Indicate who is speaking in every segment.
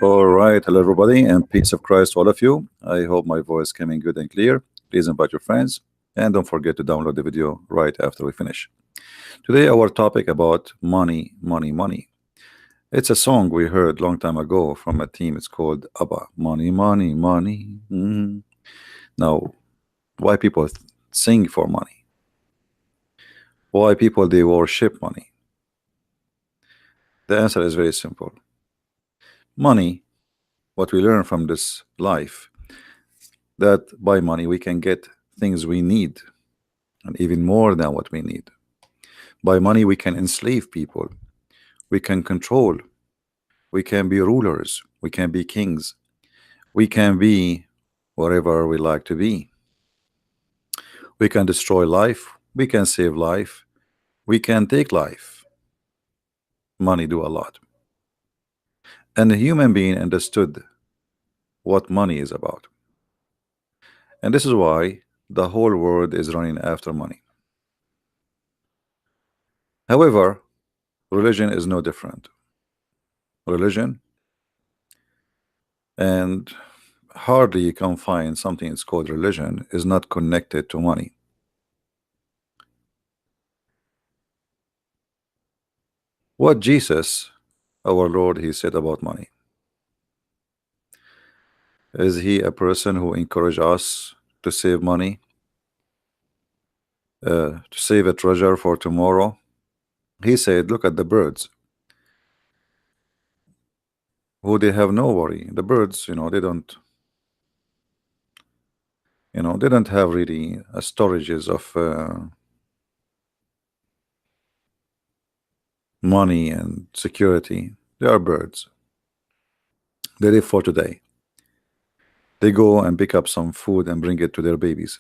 Speaker 1: All right, hello everybody, and peace of Christ to all of you. I hope my voice came in good and clear. Please invite your friends, and don't forget to download the video right after we finish. Today, our topic about money, money, money. It's a song we heard long time ago from a team. It's called ABBA. Money, money, money. Now, why people sing for money? Why people they worship money? The answer is very simple. Money, what we learn from this life, that by money we can get things we need, and even more than what we need. By money we can enslave people, we can control, we can be rulers, we can be kings, we can be whatever we like to be. We can destroy life, we can save life, we can take life. Money do a lot. And the human being understood what money is about. And this is why the whole world is running after money. However, religion is no different. Religion, and hardly you can find something that's called religion, is not connected to money. What Jesus, our Lord, he said about money? Is he a person who encouraged us to save money, to save a treasure for tomorrow? He said, look at the birds, who they have no worry. The birds, they don't, they don't have really storages of money and security. They are birds. They live for today. They go and pick up some food and bring it to their babies.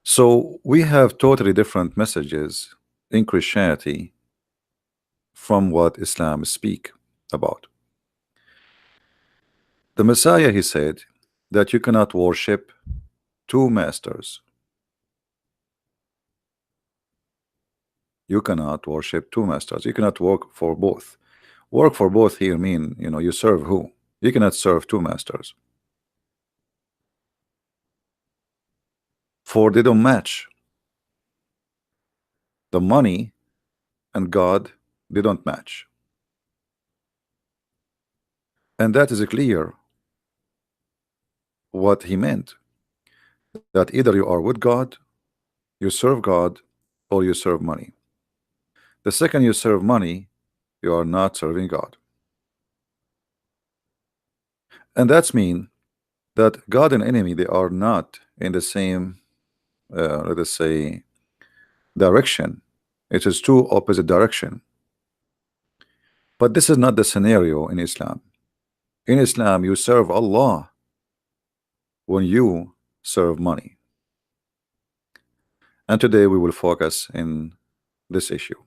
Speaker 1: So we have totally different messages in Christianity from what Islam speak about. The Messiah, he said that you cannot worship two masters. You cannot worship two masters. You cannot work for both. Work for both here mean, you serve who? You cannot serve two masters. For they don't match. The money and God, they don't match. And that is clear what he meant. That either you are with God, you serve God, or you serve money. The second you serve money, you are not serving God. And that's mean that God and enemy, they are not in the same, let us say, direction. It is two opposite direction. But this is not the scenario in Islam. In Islam, you serve Allah when you serve money. And today we will focus in this issue.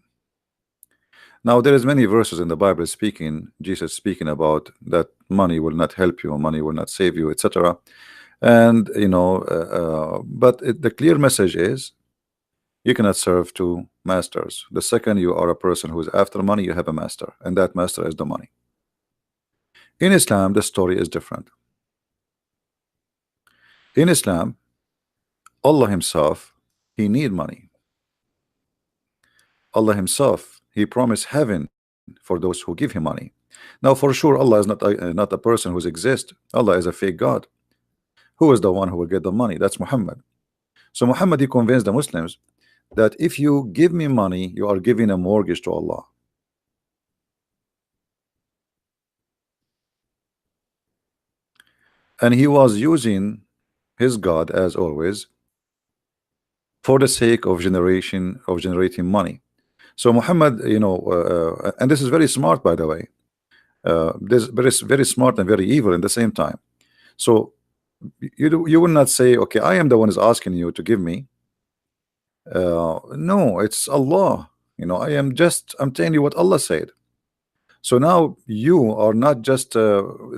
Speaker 1: Now there is many verses in the Bible speaking, Jesus speaking about that money will not help you, money will not save you, etc. And but the clear message is you cannot serve two masters. The second you are a person who is after money, you have a master, and that master is the money. In Islam, the story is different. In Islam, Allah himself, he need money. Allah himself, he promised heaven for those who give him money. Now for sure Allah is not a person who exists. Allah is a fake God. Who is the one who will get the money? That's Muhammad. So Muhammad, he convinced the Muslims that if you give me money, you are giving a mortgage to Allah. And he was using his God, as always, for the sake of generating money. So Muhammad, and this is very smart, by the way. This very smart and very evil in the same time. So you will not say, okay, I am the one who's asking you to give me. No, it's Allah. I'm telling you what Allah said. So now you are not just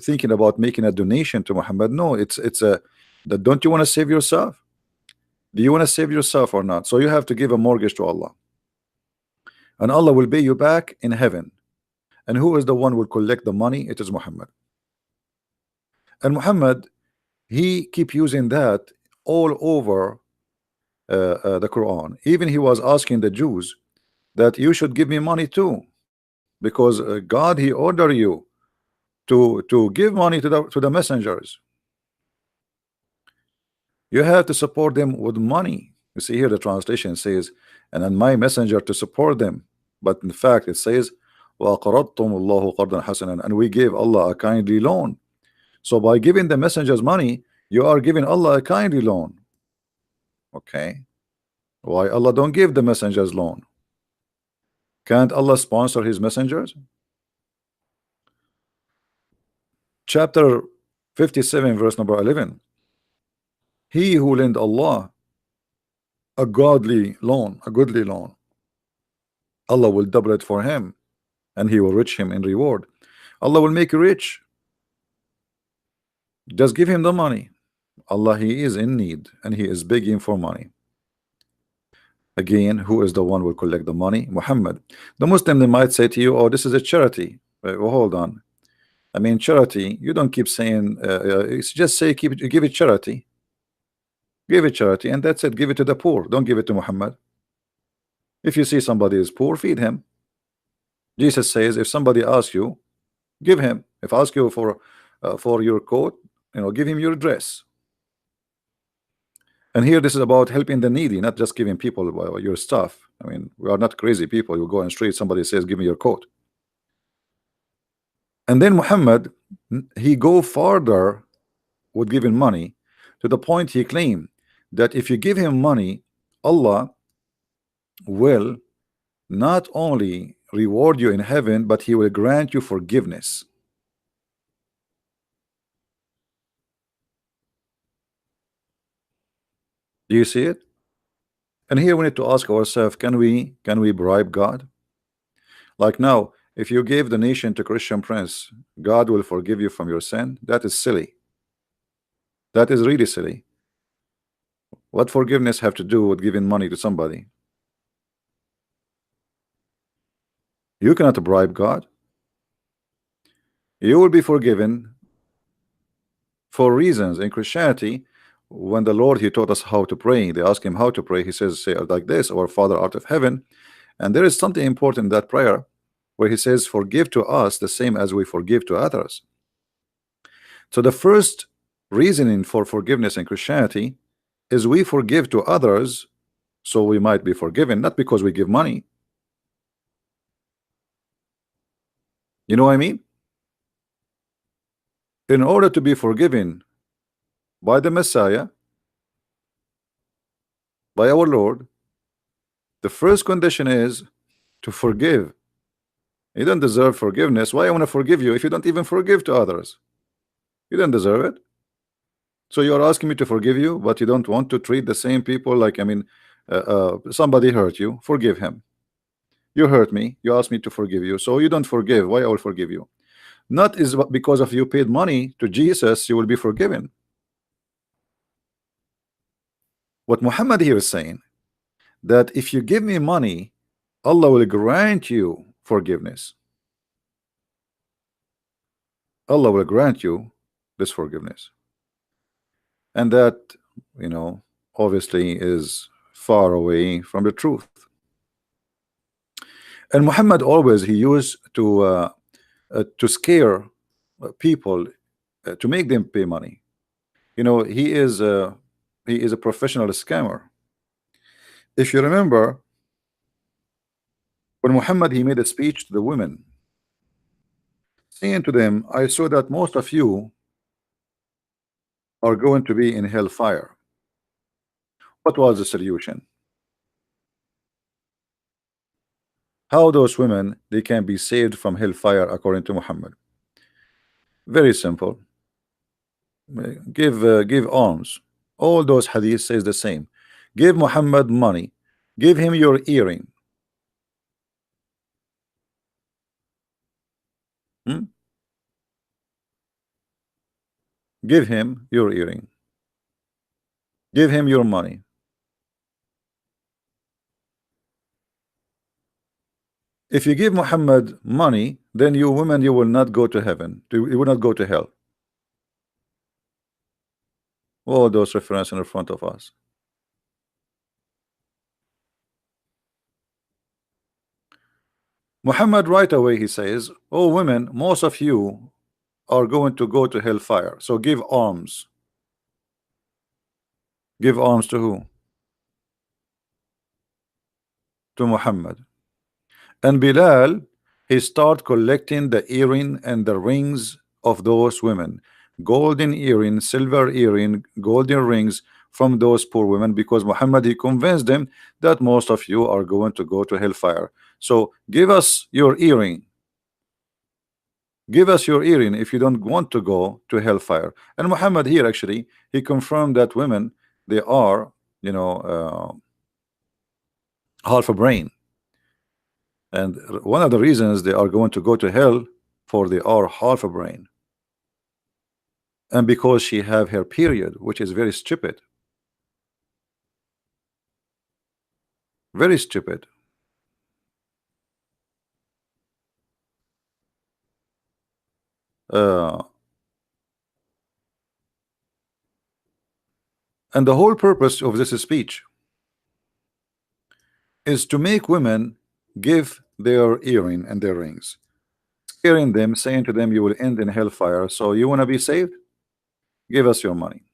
Speaker 1: thinking about making a donation to Muhammad. No, don't you want to save yourself? Do you want to save yourself or not? So you have to give a mortgage to Allah, and Allah will pay you back in heaven. And who is the one who will collect the money? It is Muhammad. And Muhammad, he keep using that all over the Quran. Even he was asking the Jews that you should give me money too, because God, he order you to give money to the messengers. You have to support them with money. You see here the translation says, and then my messenger to support them. But in fact it says, وَأَقْرَضْتُمُ اللَّهُ قَرْضًا حَسَنًا, and we gave Allah a kindly loan. So by giving the messengers money, you are giving Allah a kindly loan. Okay, why Allah don't give the messengers loan? Can't Allah sponsor his messengers? Chapter 57 verse number 11, he who lend Allah a godly loan, a goodly loan, Allah will double it for him, and he will rich him in reward. Allah will make you rich. Just give him the money. Allah, he is in need and he is begging for money. Again, who is the one who will collect the money? Muhammad. The Muslim, they might say to you, oh, this is a charity. Well, hold on. I mean, charity, you don't keep saying just say give it charity. Give it charity, and that's it. Give it to the poor. Don't give it to Muhammad. If you see somebody is poor, feed him. Jesus says, if somebody asks you, give him. If ask you for your coat, give him your dress. And here this is about helping the needy, not just giving people your stuff. I mean, we are not crazy people. You go on the street, somebody says, give me your coat. And then Muhammad, he go further with giving money, to the point he claimed that if you give him money, Allah will not only reward you in heaven, but he will grant you forgiveness. Do you see it? And here we need to ask ourselves, can we bribe God? Like now, if you gave the nation to Christian prince, God will forgive you from your sin. That is silly. That is really silly. What forgiveness have to do with giving money to somebody? You cannot bribe God. You will be forgiven for reasons. In Christianity, when the Lord, he taught us how to pray, they ask him how to pray, he says, say like this, our Father art of heaven. And there is something important in that prayer where he says, forgive to us the same as we forgive to others. So the first reasoning for forgiveness in Christianity is we forgive to others so we might be forgiven, not because we give money. You know what I mean? In order to be forgiven by the Messiah, by our Lord, the first condition is to forgive. You don't deserve forgiveness. Why I want to forgive you if you don't even forgive to others? You don't deserve it. So you're asking me to forgive you, but you don't want to treat the same people like, I mean, somebody hurt you, forgive him. You hurt me, you asked me to forgive you, so you don't forgive. Why I will forgive you? Not is because of you paid money to Jesus, you will be forgiven. What Muhammad here is saying, that if you give me money, Allah will grant you forgiveness. Allah will grant you this forgiveness. And that, obviously is far away from the truth. And Muhammad always, he used to scare people, to make them pay money. He is a professional scammer. If you remember, when Muhammad, he made a speech to the women, saying to them, I saw that most of you are going to be in hellfire. What was the solution? How those women, they can be saved from hellfire according to Muhammad? Very simple. Give alms. All those hadith says the same. Give Muhammad money. Give him your earring. Give him your earring. Give him your money. If you give Muhammad money, then you women, you will not go to heaven. You will not go to hell. All those references in front of us. Muhammad right away he says, "Oh women, most of you are going to go to hellfire. So give alms." Give alms to who? To Muhammad. And Bilal, he start collecting the earring and the rings of those women, golden earring, silver earring, golden rings from those poor women, because Muhammad he convinced them that most of you are going to go to hellfire. So give us your earring. Give us your earring if you don't want to go to hellfire. And Muhammad here actually he confirmed that women, they are, you know, half a brain. And one of the reasons they are going to go to hell, for they are half a brain. And because she have her period, which is very stupid. Very stupid. And the whole purpose of this speech is to make women give their earring and their rings, scaring them, saying to them, you will end in hellfire. So you want to be saved? Give us your money.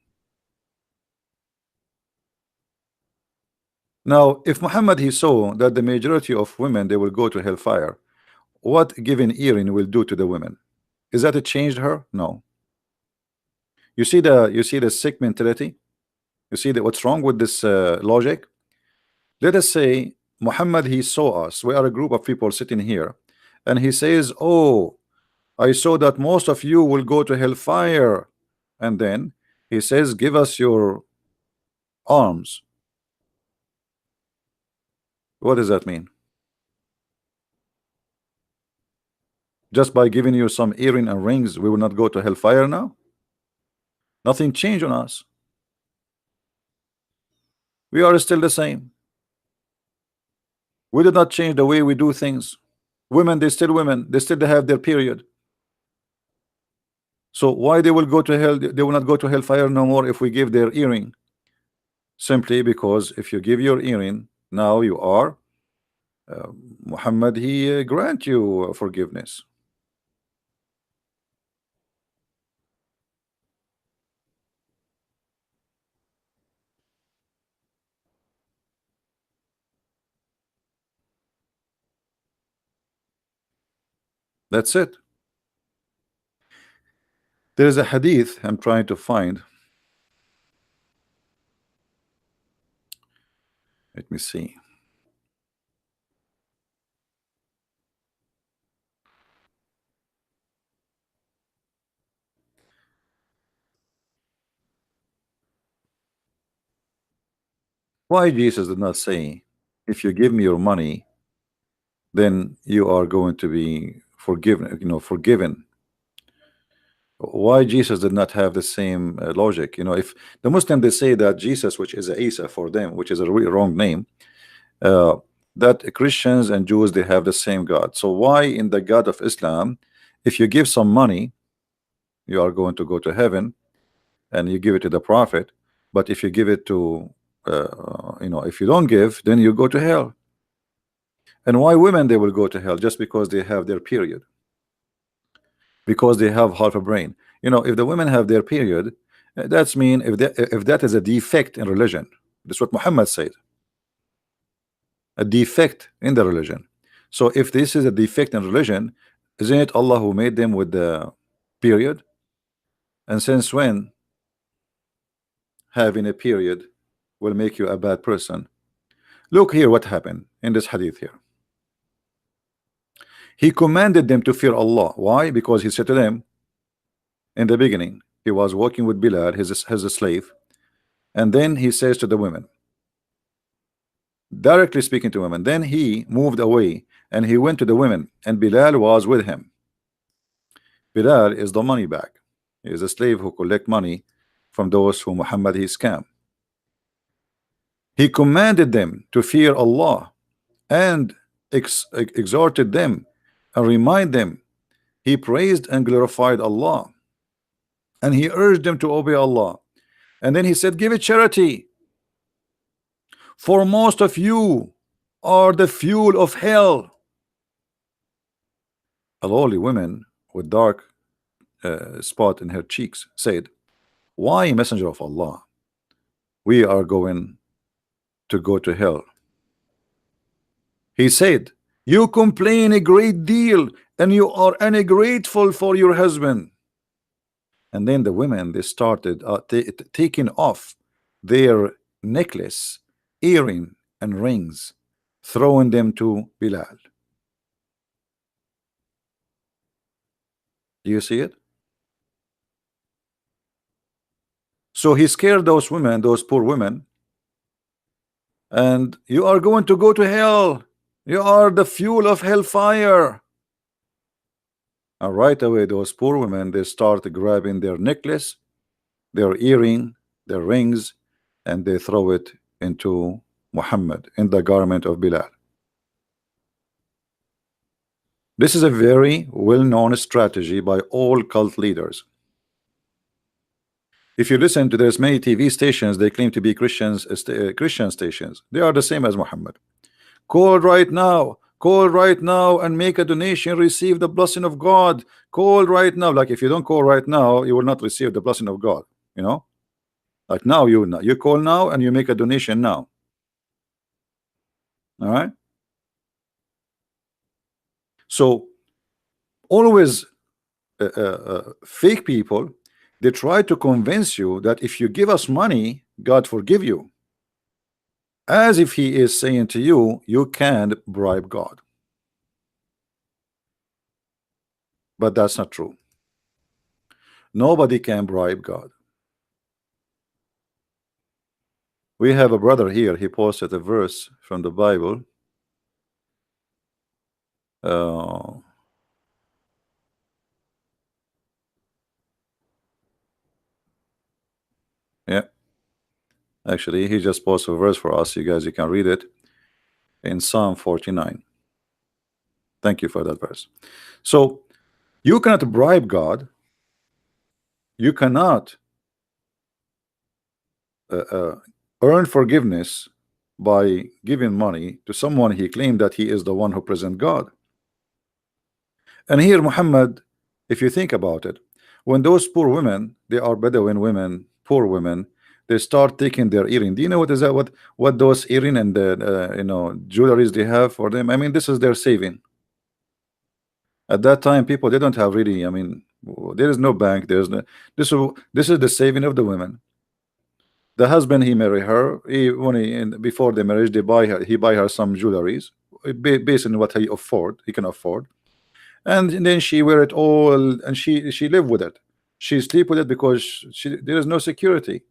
Speaker 1: Now, if Muhammad he saw that the majority of women they will go to hellfire, what giving earring will do to the women? Is that it changed her? No. You see the sick mentality. You see that what's wrong with this logic. Let us say Muhammad he saw us. We are a group of people sitting here, and he says, "Oh, I saw that most of you will go to hellfire," and then he says, "Give us your arms." What does that mean? Just by giving you some earring and rings, we will not go to hellfire now? Nothing changed on us. We are still the same. We did not change the way we do things. Women, they still women. They still have their period. So why they will go to hell? They will not go to hellfire no more if we give their earring. Simply because if you give your earring, now you are Muhammad, he grant you forgiveness. That's it. There is a hadith I'm trying to find. Let me see. Why Jesus did not say, if you give me your money, then you are going to be forgiven, forgiven. Why Jesus did not have the same logic? If the Muslim they say that Jesus, which is Isa for them, which is a really wrong name, that Christians and Jews they have the same God. So why in the God of Islam, if you give some money, you are going to go to heaven, and you give it to the prophet, but if you give it to if you don't give, then you go to hell. And why women they will go to hell? Just because they have their period, because they have half a brain. If the women have their period, that's mean if that is a defect in religion. That's what Muhammad said, a defect in the religion. So if this is a defect in religion, isn't it Allah who made them with the period? And since when having a period will make you a bad person? Look here what happened in this hadith here. He commanded them to fear Allah. Why? Because he said to them in the beginning, he was working with Bilal, his slave, and then he says to the women, directly speaking to women, then he moved away and he went to the women, and Bilal was with him. Bilal is the money bag. He is a slave who collect money from those who Muhammad he scam. He commanded them to fear Allah and exhorted them and remind them. He praised and glorified Allah, and he urged them to obey Allah. And then he said, give it charity, for most of you are the fuel of hell. A lowly woman with dark spot in her cheeks said, why, messenger of Allah, we are going to go to hell? He said, you complain a great deal and you are ungrateful for your husband. And then the women, they started taking off their necklace, earring and rings, throwing them to Bilal. Do you see it? So he scared those women, those poor women, and you are going to go to hell. You are the fuel of hellfire. And right away, those poor women, they start grabbing their necklace, their earring, their rings, and they throw it into Muhammad, in the garment of Bilal. This is a very well-known strategy by all cult leaders. If you listen to, there's many TV stations, they claim to be Christian stations. They are the same as Muhammad. Call right now and make a donation, receive the blessing of God. Call right now. Like if you don't call right now, you will not receive the blessing of God. You know, like now you call now and you make a donation now. All right. So always fake people, they try to convince you that if you give us money, God forgive you, as if he is saying to you, you can't bribe God. But that's not true. Nobody can bribe God. We have a brother here, he posted a verse from the Bible. Yeah, actually he just posted a verse for us. You guys, you can read it in Psalm 49. Thank you for that verse. So you cannot bribe God. You cannot earn forgiveness by giving money to someone he claimed that he is the one who present God. And here Muhammad, if you think about it, when those poor women, they are Bedouin women, poor women, they start taking their earring. Do you know what is that? What those earring and the you know, jewelries they have for them? I mean, this is their saving. At that time, people, they don't have really. I mean, there is no bank. There's no. This is the saving of the women. The husband, he marry her. Before the marriage, he buy her some jewelries based on what he can afford. And then she wear it all, and she live with it. She sleep with it because there is no security.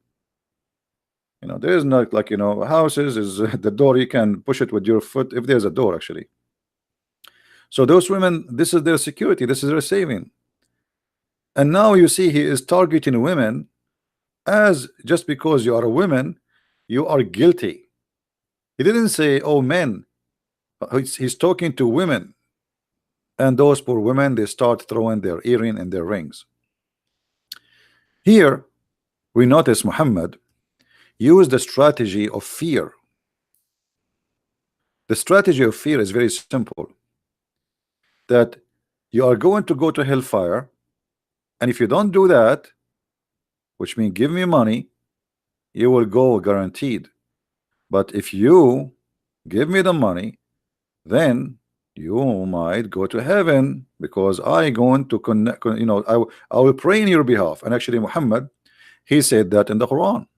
Speaker 1: You know, there is not like, you know, houses is the door, you can push it with your foot if there's a door actually. So those women, this is their security, this is their saving. And now you see he is targeting women as just because you are a woman, you are guilty. He didn't say, oh men, he's talking to women. And those poor women, they start throwing their earring and their rings. Here we notice Muhammad used the strategy of fear. The strategy of fear is very simple, that you are going to go to hellfire, and if you don't do that, which means give me money, you will go guaranteed. But if you give me the money, then you might go to heaven, because I going to connect, you know, I will pray in your behalf. And actually Muhammad, he said that in the Quran.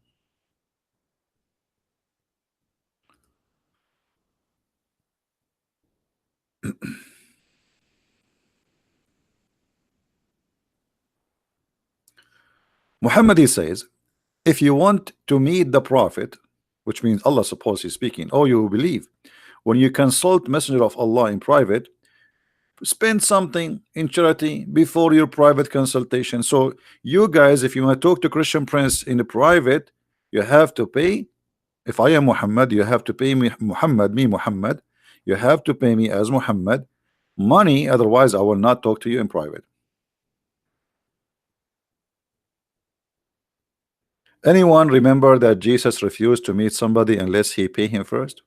Speaker 1: Muhammad, he says, if you want to meet the Prophet, which means Allah, suppose he's speaking, oh, you believe, when you consult Messenger of Allah in private, spend something in charity before your private consultation. So you guys, if you want to talk to Christian Prince in the private, you have to pay. If I am Muhammad, you have to pay me, Muhammad, You have to pay me as Muhammad money, otherwise I will not talk to you in private. Anyone remember that Jesus refused to meet somebody unless he pay him first?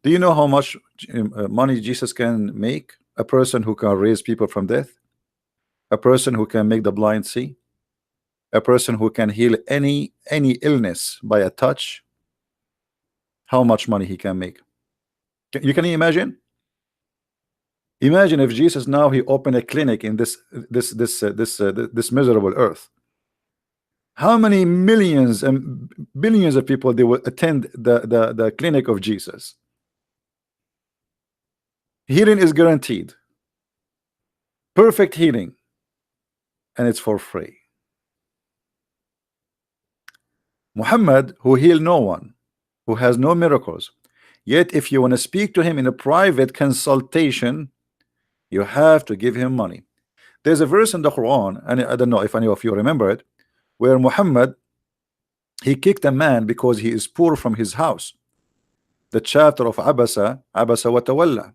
Speaker 1: Do you know how much money Jesus can make? A person who can raise people from death, a person who can make the blind see, a person who can heal any illness by a touch. How much money he can make? You can imagine? Imagine if Jesus now he opened a clinic in this miserable earth. How many millions and billions of people they will attend the clinic of Jesus? Healing is guaranteed, perfect healing, and it's for free. Muhammad, who healed no one, who has no miracles, yet if you want to speak to him in a private consultation, you have to give him money. There's a verse in the Quran, and I don't know if any of you remember it, where Muhammad he kicked a man because he is poor from his house. The chapter of Abasa wa Tawalla.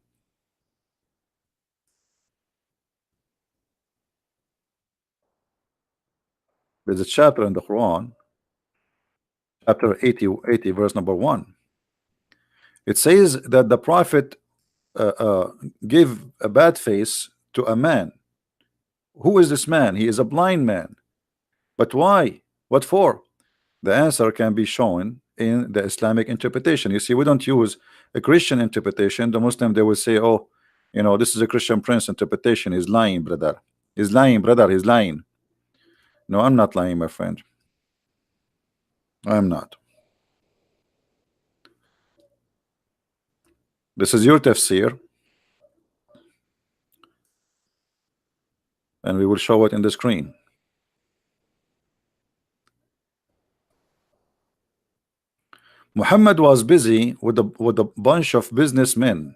Speaker 1: There's a chapter in the Quran, chapter 80 verse number 1. It says that the prophet gave a bad face to a man. Who is this man? He is a blind man. But why? What for? The answer can be shown in the Islamic interpretation. You see, we don't use a Christian interpretation. The Muslim, they will say, oh, you know, this is a Christian Prince interpretation. He's lying, brother. He's lying, brother. He's lying. No, I'm not lying, my friend. I'm not. This is your tafsir, and we will show it in the screen. Muhammad was busy with a bunch of businessmen.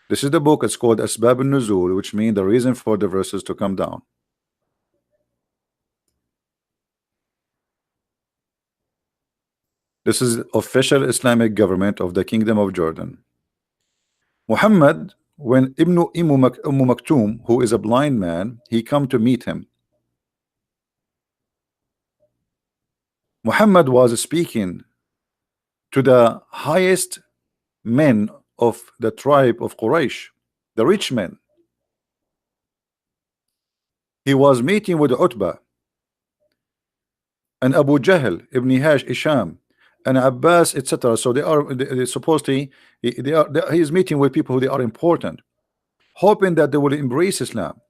Speaker 1: This is the book. It's called Asbab al-Nuzul, which means the reason for the verses to come down. This is official Islamic government of the Kingdom of Jordan. Muhammad, when Ibn Maktoum, who is a blind man, he come to meet him. Muhammad was speaking to the highest men of the tribe of Quraysh, the rich men. He was meeting with Utbah and Abu Jahl, Ibn Hisham, and Abbas, etc. So they supposedly he is meeting with people who they are important, hoping that they will embrace Islam.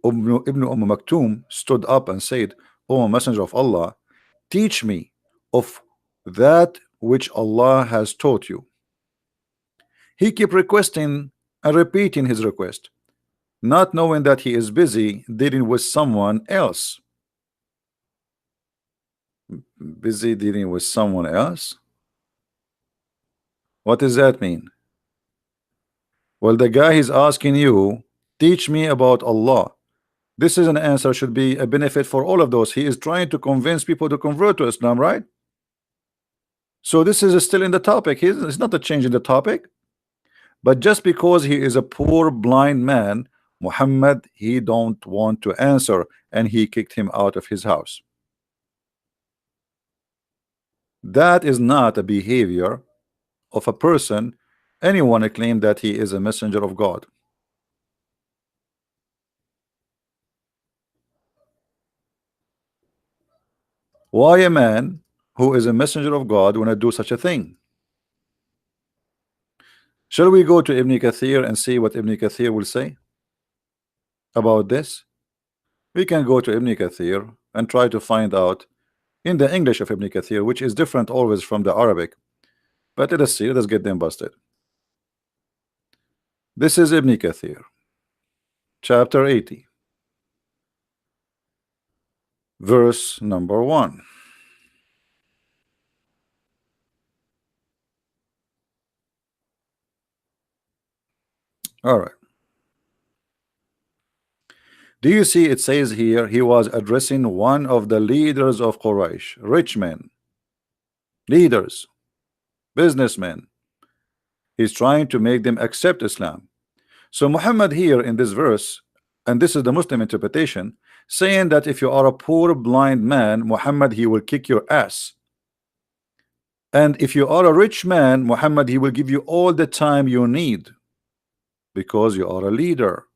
Speaker 1: Ibn Maktoum stood up and said, "O Messenger of Allah, teach me of that which Allah has taught you." He kept requesting and repeating his request, not knowing that he is busy dealing with someone else. Busy dealing with someone else? What does that mean? Well, the guy is asking you, teach me about Allah. This is an answer, should be a benefit for all of those. He is trying to convince people to convert to Islam, right? So this is still in the topic. It's not a change in the topic. But just because he is a poor blind man, Muhammad, he don't want to answer, and he kicked him out of his house. That is not a behavior of a person, anyone claim that he is a messenger of God. Why a man who is a messenger of God want to do such a thing? Shall we go to Ibn Kathir and see what Ibn Kathir will say about this? We can go to Ibn Kathir and try to find out in the English of Ibn Kathir, which is different always from the Arabic. But let us see, let's get them busted. This is Ibn Kathir, chapter 80, verse number 1. All right. Do you see it says here he was addressing one of the leaders of Quraysh, rich men, leaders, businessmen. He's trying to make them accept Islam. So Muhammad here in this verse, and this is the Muslim interpretation, saying that if you are a poor blind man, Muhammad, he will kick your ass. And if you are a rich man, Muhammad, he will give you all the time you need because you are a leader.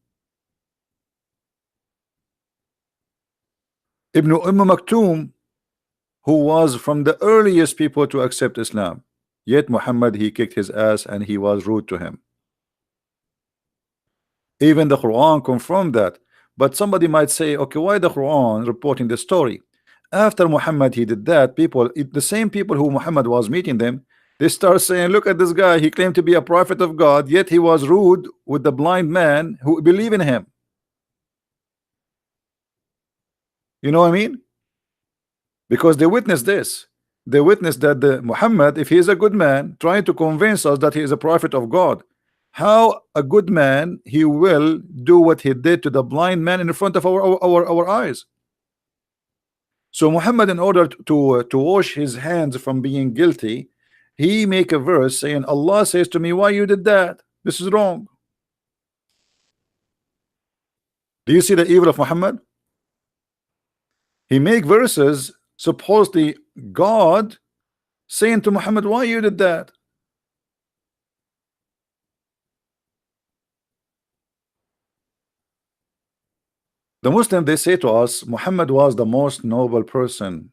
Speaker 1: Ibn Maktoum, who was from the earliest people to accept Islam, yet Muhammad, he kicked his ass and he was rude to him. Even the Quran confirmed that. But somebody might say, okay, why the Quran reporting the story? After Muhammad he did that, people, the same people who Muhammad was meeting them, they start saying, look at this guy, he claimed to be a prophet of God, yet he was rude with the blind man who believe in him. You know what I mean? Because they witnessed this. They witnessed that the Muhammad, if he is a good man, trying to convince us that he is a prophet of God, how a good man he will do what he did to the blind man in front of our eyes. So Muhammad, in order to wash his hands from being guilty, he make a verse saying, Allah says to me, why you did that? This is wrong. Do you see the evil of Muhammad? He make verses supposedly God saying to Muhammad, why you did that? The Muslim, they say to us, Muhammad was the most noble person.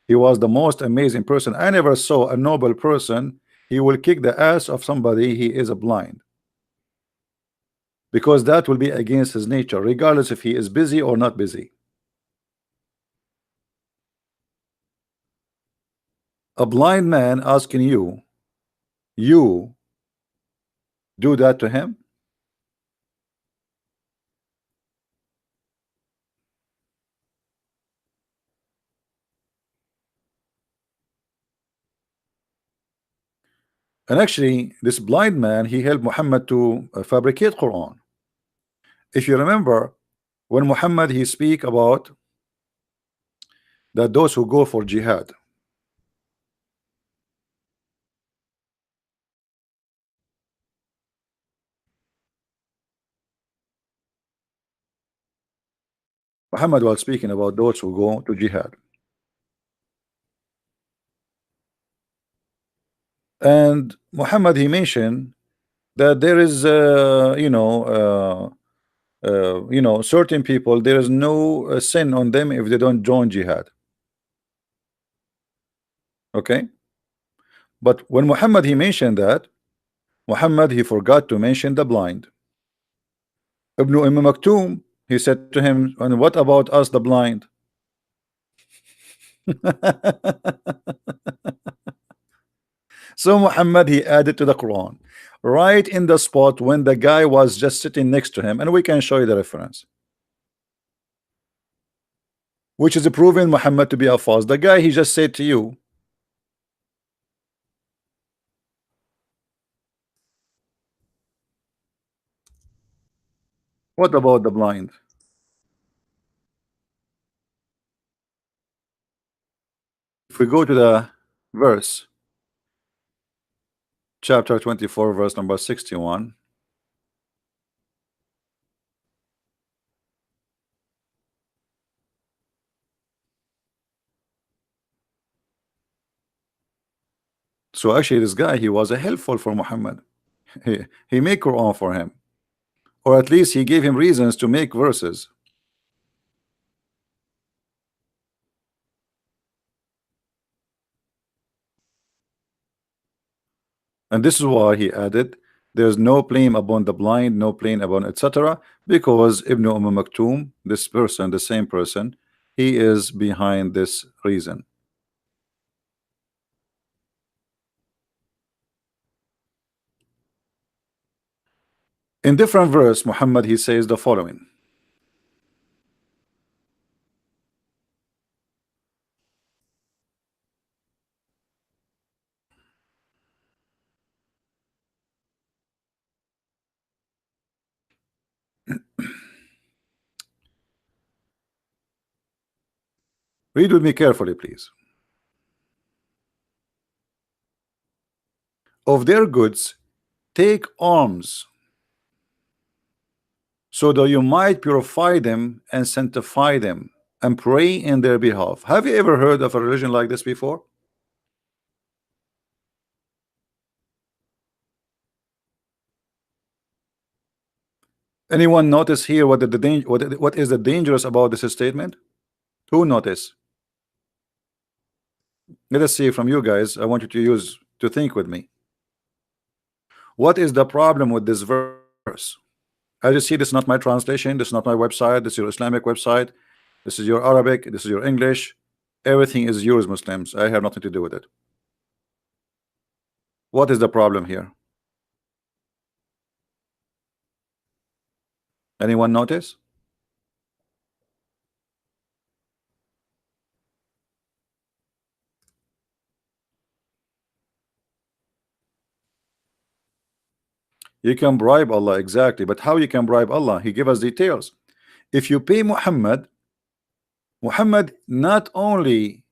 Speaker 1: He was the most amazing person. I never saw a noble person. He will kick the ass of somebody he is blind, because that will be against his nature, regardless if he is busy or not busy. A blind man asking you do that to him? And actually, this blind man, he helped Muhammad to fabricate Quran. If you remember, when Muhammad he speak about that those who go for jihad, Muhammad was speaking about those who go to jihad. And Muhammad he mentioned that there is certain people, there is no sin on them if they don't join jihad. Okay, but when Muhammad he mentioned that, Muhammad he forgot to mention the blind. Ibn Maktoum, he said to him, and what about us the blind? So Muhammad he added to the Quran right in the spot when the guy was just sitting next to him, and we can show you the reference, which is proving Muhammad to be a false. The guy he just said to you, what about the blind? If we go to the verse, chapter 24, verse number 61. So actually this guy, he was a helpful for Muhammad. He made Quran for him, or at least he gave him reasons to make verses. And this is why he added, there's no blame upon the blind, no blame upon etc., because Ibn Maktoum, this person, the same person, he is behind this reason. In different verse, Muhammad he says the following. Read with me carefully, please. Of their goods take arms so that you might purify them and sanctify them and pray in their behalf. Have you ever heard of a religion like this before? Anyone notice here what what is the dangerous about this statement? Who notice? Let us see from you guys. I want you to think with me. What is the problem with this verse? As you see, this is not my translation, this is not my website, this is your Islamic website, this is your Arabic, this is your English. Everything is yours, Muslims. I have nothing to do with it. What is the problem here? Anyone notice? You can bribe Allah, exactly, but how you can bribe Allah? He gave us details. If you pay Muhammad not only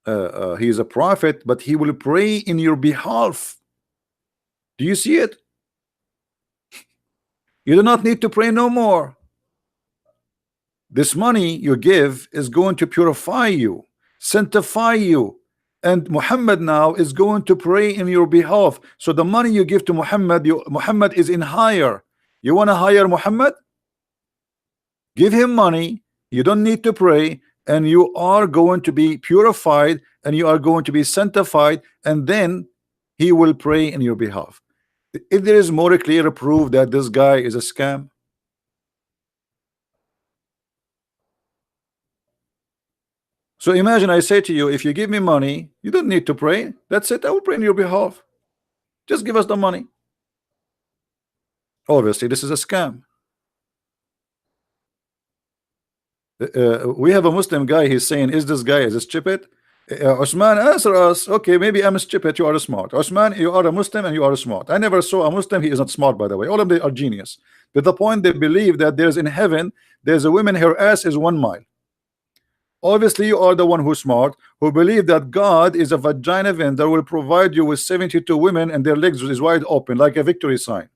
Speaker 1: he is a prophet, but he will pray in your behalf. Do you see it? You do not need to pray no more. This money you give is going to purify you, sanctify you, and Muhammad now is going to pray in your behalf. So the money you give to Muhammad, Muhammad is in hire. You want to hire Muhammad? Give him money. You don't need to pray, and you are going to be purified, and you are going to be sanctified, and then he will pray in your behalf. If there is more clear proof that this guy is a scam, so imagine I say to you, if you give me money, you don't need to pray. That's it. I will pray on your behalf. Just give us the money. Obviously, this is a scam. We have a Muslim guy. He's saying, "Is this guy is stupid?" Osman, answer us. Okay, maybe I'm stupid. You are smart. Osman, you are a Muslim and you are smart. I never saw a Muslim. He is not smart, by the way. All of them are genius. To the point they believe that there's in heaven, there's a woman. Her ass is 1 mile. Obviously, you are the one who's smart, who believe that God is a vagina vendor, will provide you with 72 women and their legs is wide open like a victory sign,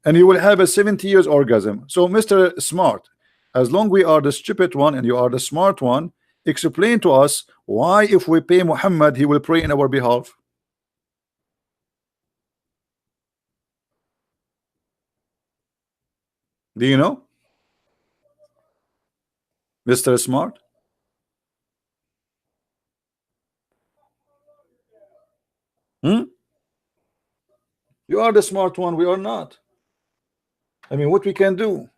Speaker 1: and you will have a 70 years orgasm. So Mr. Smart, as long we are the stupid one and you are the smart one, explain to us why if we pay Muhammad he will pray in our behalf. Do you know, Mr. Smart? You are the smart one, we are not. I mean, what we can do?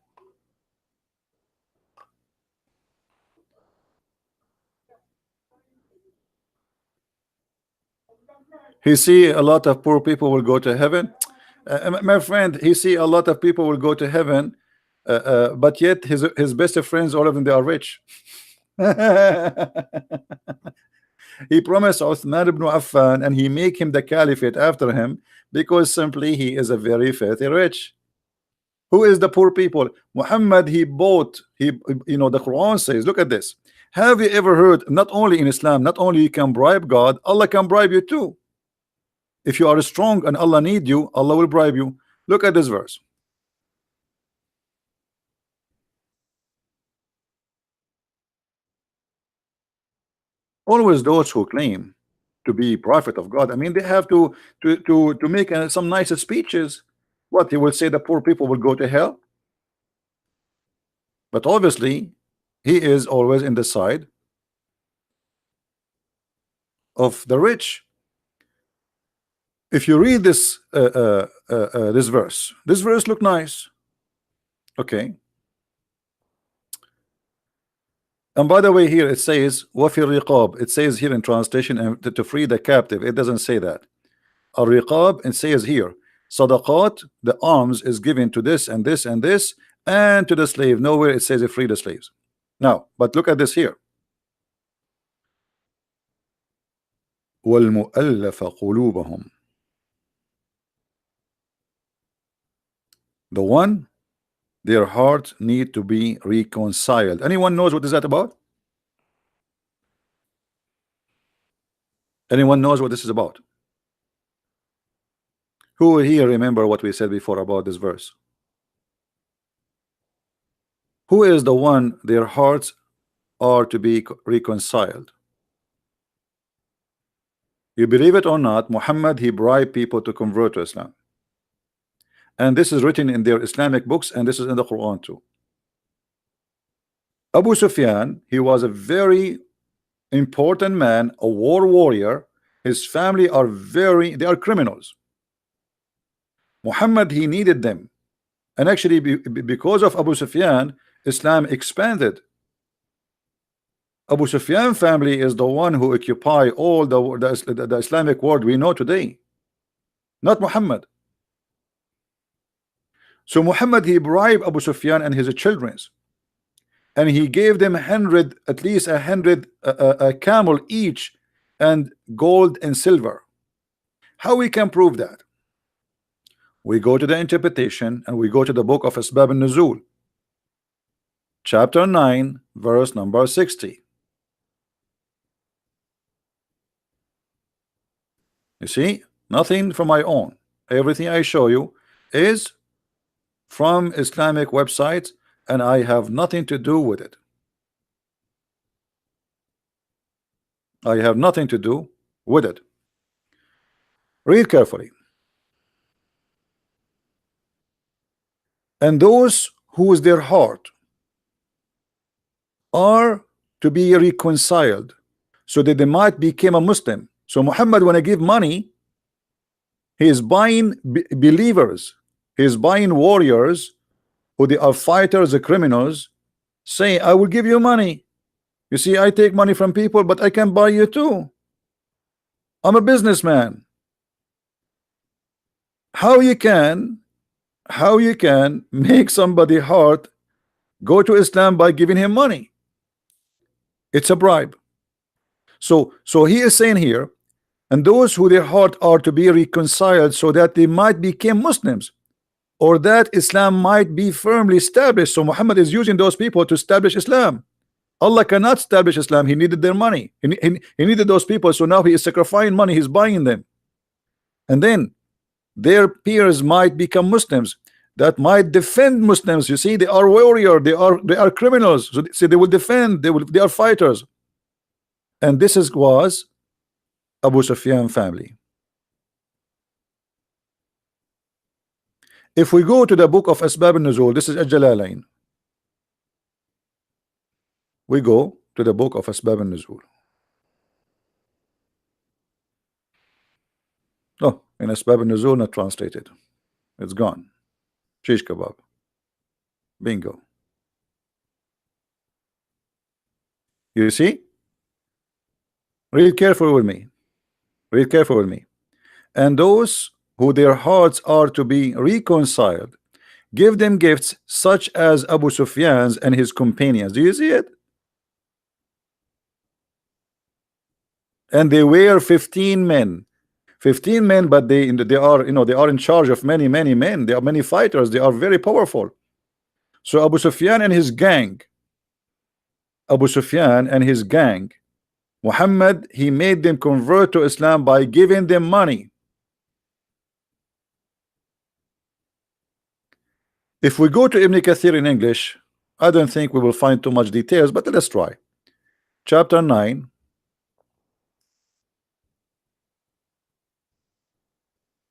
Speaker 1: He see a lot of poor people will go to heaven. My friend, he see a lot of people will go to heaven, but yet his best friends, all of them, they are rich. He promised Uthman ibn Affan and he make him the caliphate after him because simply he is a very filthy rich. Who is the poor people? Muhammad, he bought, you know, the Quran says, look at this. Have you ever heard, not only in Islam, not only you can bribe God, Allah can bribe you too. If you are strong and Allah need you, Allah will bribe you. Look at this verse. Always those who claim to be prophet of God, I mean, they have to make some nice speeches. What he will say, the poor people will go to hell. But obviously he is always in the side of the rich. If you read this this verse look nice, okay. And by the way, here it says وَفِي الرِّقَابِ. It says here in translation, and to free the captive. It doesn't say that. Al-riqab, it says here sadaqat, the alms is given to this and this and this, and to the slave. Nowhere it says free the slaves. Now, but look at this here. وَالْمُؤَلَّفَ قُلُوبَهُمْ. The one, their heart need to be reconciled. Anyone knows what is that about? Anyone knows what this is about? Who here remember what we said before about this verse? Who is the one their hearts are to be reconciled? You believe it or not, Muhammad, he bribed people to convert to Islam. And this is written in their Islamic books, and this is in the Quran too. Abu Sufyan, he was a very important man, a war warrior. His family are they are criminals. Muhammad, he needed them. And actually, because of Abu Sufyan, Islam expanded. Abu Sufyan family is the one who occupy all the Islamic world we know today, not Muhammad. So Muhammad, he bribed Abu Sufyan and his children, and he gave them at least 100 camel each, and gold and silver. How we can prove that? We go to the interpretation, and we go to the book of Asbab al-Nuzul, chapter 9, verse number 60. You see, nothing from my own. Everything I show you is from Islamic websites, and I have nothing to do with it. I have nothing to do with it. Read carefully. And those whose their heart are to be reconciled, so that they might become a Muslim. So Muhammad, when I give money, he is buying believers, he is buying warriors who they are fighters, the criminals, saying, I will give you money. You see, I take money from people, but I can buy you too. I'm a businessman. How you can make somebody heart go to Islam by giving him money? It's a bribe. So he is saying here, and those who their heart are to be reconciled, so that they might become Muslims, or that Islam might be firmly established. So Muhammad is using those people to establish Islam. Allah cannot establish Islam. He needed their money. He needed those people. So now he is sacrificing money. He's buying them, and then their peers might become Muslims that might defend Muslims. You see, they are warriors. They are criminals. So see, they will defend. They are fighters. And this was Abu Sufyan family. If we go to the book of Asbab al-Nuzul, this is Al-Jalalain. We go to the book of Asbab al-Nuzul. Oh, in Asbab al-Nuzul, not translated. It's gone. Shish kebab. Bingo. You see? Read carefully with me. Read carefully with me. And those who their hearts are to be reconciled, give them gifts such as Abu Sufyan's and his companions. Do you see it? And they were 15 men. 15 men, but they are, they are in charge of many men. They are many fighters. They are very powerful. So Abu Sufyan and his gang, Muhammad, he made them convert to Islam by giving them money. If we go to Ibn Kathir in English, I don't think we will find too much details, but let's try. Chapter 9,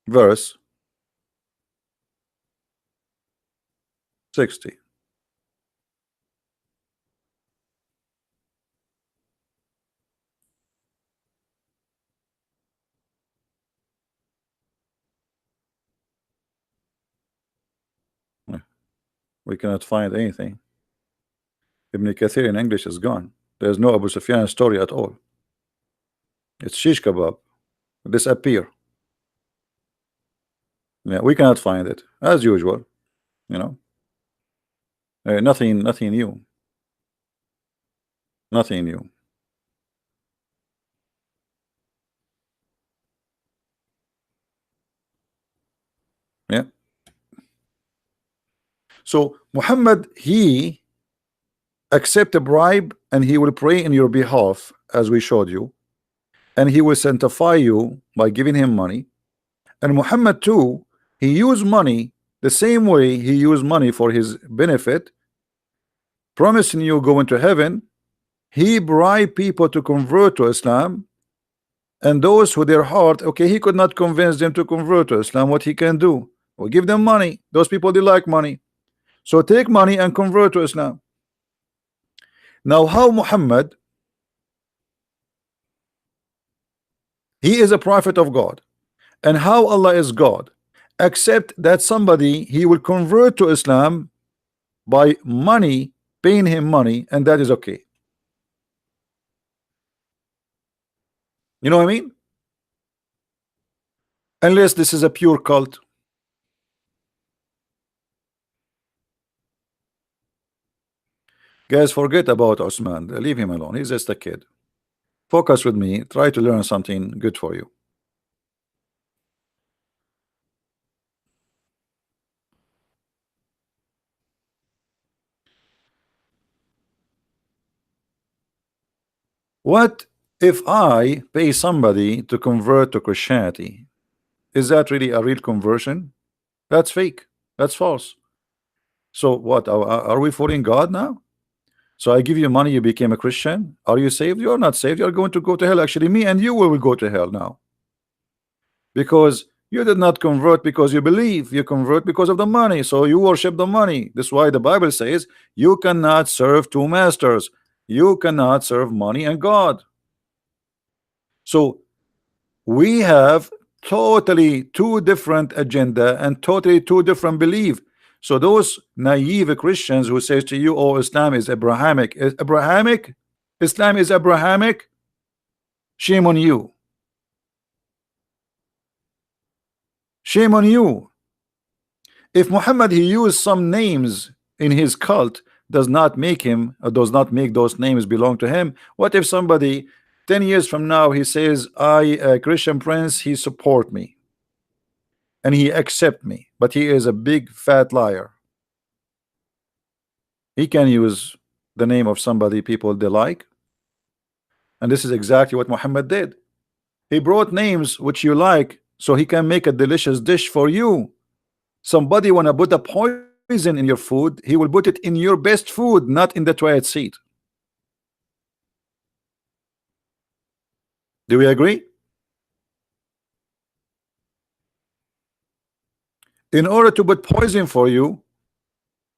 Speaker 1: verse 60. We cannot find anything. Ibn Kathir in English is gone. There's no Abu Sufyan story at all. It's shish kebab. Disappear. Yeah, we cannot find it as usual. Nothing new. Nothing new. Yeah. So Muhammad, he accept a bribe, and he will pray in your behalf, as we showed you, and he will sanctify you by giving him money, And Muhammad too, he used money the same way he used money for his benefit, promising you going to heaven. He bribed people to convert to Islam, and those who their heart, okay, he could not convince them to convert to Islam. What he can do? Well, give them money. Those people, they like money, so take money and convert to Islam. Now, how Muhammad, he is a prophet of God, and how Allah is God, except that somebody he will convert to Islam by money, paying him money, and that is okay. You know what I mean? Unless this is a pure cult. Guys, forget about Osman. Leave him alone. He's just a kid. Focus with me. Try to learn something good for you. What if I pay somebody to convert to Christianity? Is that really a real conversion? That's fake. That's false. So what? Are we fooling God now? So I give you money, you became a Christian. Are you saved? You are not saved. You are going to go to hell. Actually, me and you will go to hell now, because you did not convert because you believe. You convert because of the money. So you worship the money. This is why the Bible says you cannot serve two masters. You cannot serve money and God. So we have totally two different agenda and totally two different belief. So those naive Christians who says to you, oh, Islam is Abrahamic, Islam is Abrahamic, shame on you. Shame on you. If Muhammad he used some names in his cult, does not make him, or does not make those names belong to him. What if somebody 10 years from now he says, I, a Christian prince, he support me and he accept me, but he is a big fat liar? He can use the name of somebody people they like, and this is exactly what Muhammad did. He brought names which you like so he can make a delicious dish for you. Somebody wanna put a poison in your food, he will put it in your best food, not in the toilet seat. Do we agree? In order to put poison for you,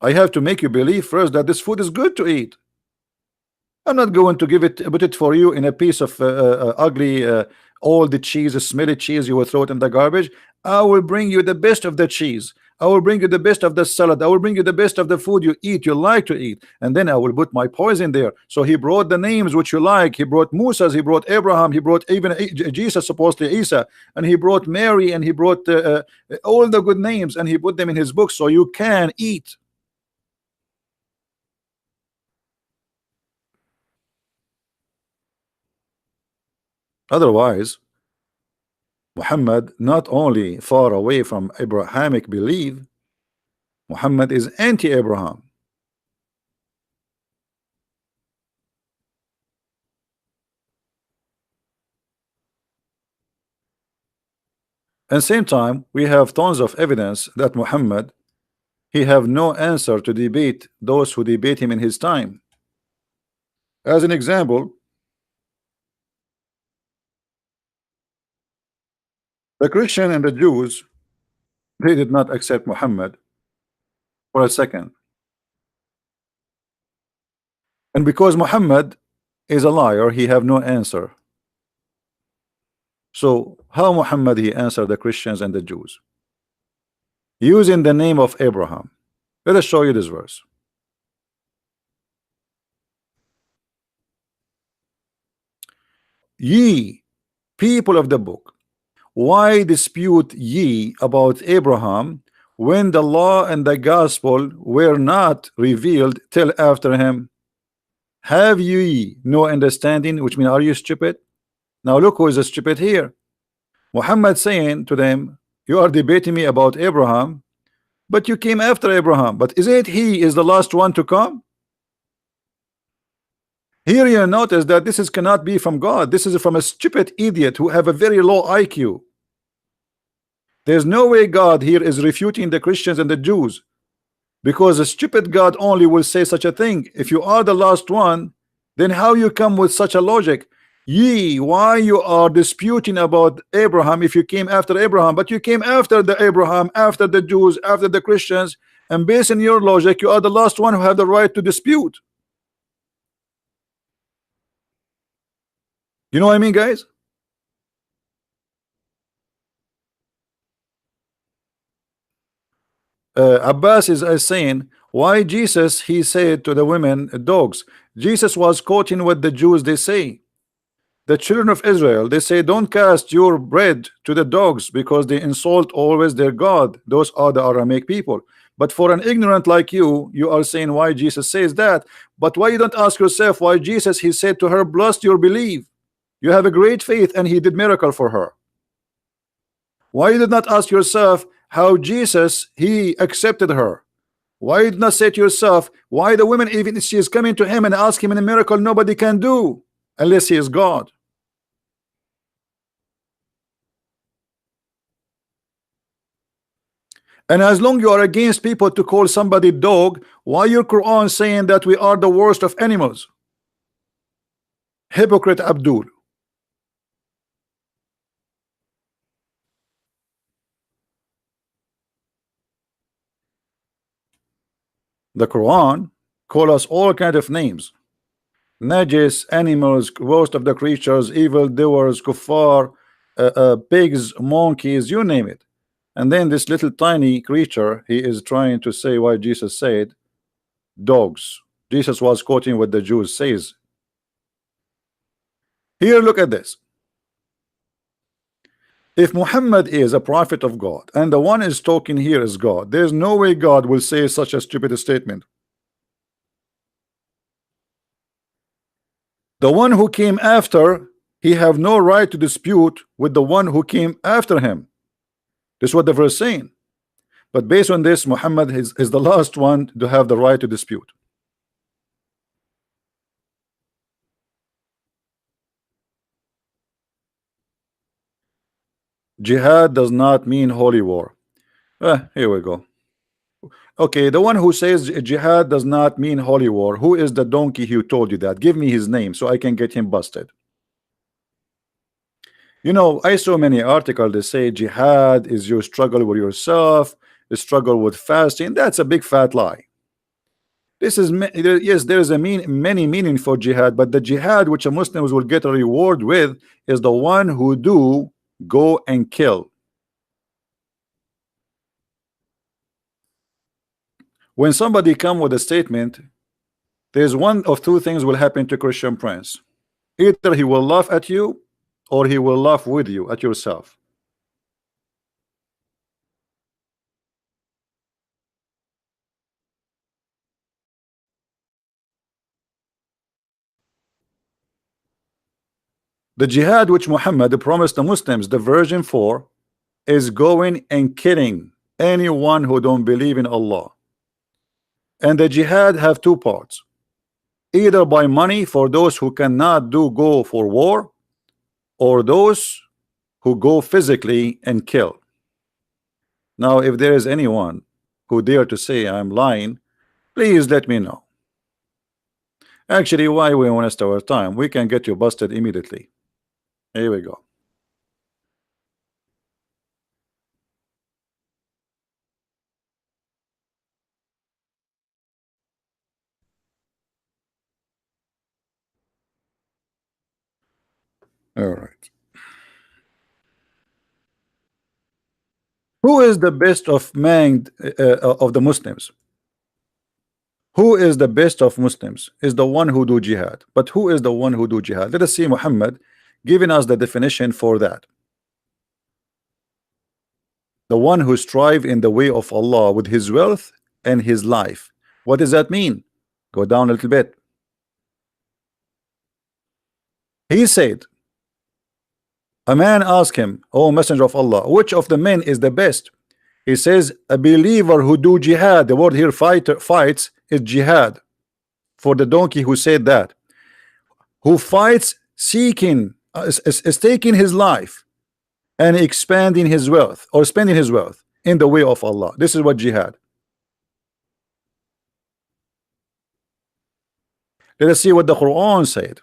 Speaker 1: I have to make you believe first that this food is good to eat. I'm not going to put it for you in a piece of ugly all the cheese, smelly cheese, you will throw it in the garbage. I will bring you the best of the cheese. I will bring you the best of the salad. I will bring you the best of the food you eat, you like to eat, and then I will put my poison there. So he brought the names which you like. He brought Musa's, he brought Abraham, he brought even Jesus, supposedly Isa, and he brought Mary, and he brought all the good names, and he put them in his book so you can eat. Otherwise, Muhammad not only far away from Abrahamic belief, Muhammad is anti-Abraham. At the same time, we have tons of evidence that Muhammad he have no answer to debate those who debate him in his time. As an example, the Christian and the Jews, they did not accept Muhammad for a second. And because Muhammad is a liar, he have no answer. So how Muhammad he answered the Christians and the Jews? Using the name of Abraham. Let us show you this verse. Ye people of the book, why dispute ye about Abraham when the law and the gospel were not revealed till after him? Have ye no understanding? Which means, are you stupid? Now look who is stupid here. Muhammad saying to them, you are debating me about Abraham, but you came after Abraham. But is it he is the last one to come? Here you notice that this cannot be from God. This is from a stupid idiot who have a very low IQ. There's no way God here is refuting the Christians and the Jews, because a stupid God only will say such a thing. If you are the last one, then how you come with such a logic? Ye, why you are disputing about Abraham if you came after Abraham? But you came after the Abraham, after the Jews, after the Christians, and based on your logic, you are the last one who have the right to dispute. You know what I mean, guys? Abbas is saying, why Jesus, he said to the women, dogs. Jesus was quoting what the Jews they say. The children of Israel, they say, don't cast your bread to the dogs, because they insult always their God. Those are the Aramaic people. But for an ignorant like you, you are saying why Jesus says that. But why you don't ask yourself why Jesus, he said to her, blessed your belief. You have a great faith, and he did miracle for her. Why you did not ask yourself how Jesus, he accepted her? Why you did not say to yourself why the woman, even if she is coming to him and ask him in a miracle nobody can do unless he is God? And as long you are against people to call somebody dog, why your Quran saying that we are the worst of animals? Hypocrite Abdul. The Quran call us all kind of names. Najis, animals, worst of the creatures, evil doers, kuffar, pigs, monkeys, you name it. And then this little tiny creature, he is trying to say why Jesus said dogs. Jesus was quoting what the Jews says. Here, look at this. If Muhammad is a prophet of God and the one is talking here is God, there's no way God will say such a stupid statement. The one who came after, he have no right to dispute with the one who came after him. This is what the verse saying. But based on this, Muhammad is the last one to have the right to dispute. Jihad does not mean holy war. Here we go. Okay, the one who says jihad does not mean holy war, who is the donkey who told you that? Give me his name so I can get him busted. You know, I saw many articles that say jihad is your struggle with yourself, the struggle with fasting. That's a big fat lie. This is, yes, there is many meaning for jihad, but the jihad which a Muslims will get a reward with is the one who do go and kill. When somebody come with a statement, there's one of two things will happen to Christian Prince. Either he will laugh at you or he will laugh with you at yourself. The jihad which Muhammad promised the Muslims, the version 4, is going and killing anyone who don't believe in Allah. And the jihad have two parts, either by money for those who cannot go for war, or those who go physically and kill. Now if there is anyone who dare to say I'm lying, please let me know. Actually, why we waste our time? We can get you busted immediately. Here we go. All right. Who is the best of of the Muslims? Who is the best of Muslims? Is the one who do jihad. But who is the one who do jihad? Let us see Muhammad giving us the definition for that. The one who strive in the way of Allah with his wealth and his life. What does that mean? Go down a little bit. He said, a man asked him, O Messenger of Allah, which of the men is the best? He says, a believer who do jihad. The word here fights is jihad. For the donkey who said that, who fights seeking is taking his life and expanding his wealth or spending his wealth in the way of Allah. This is what jihad. Let us see what the Quran said.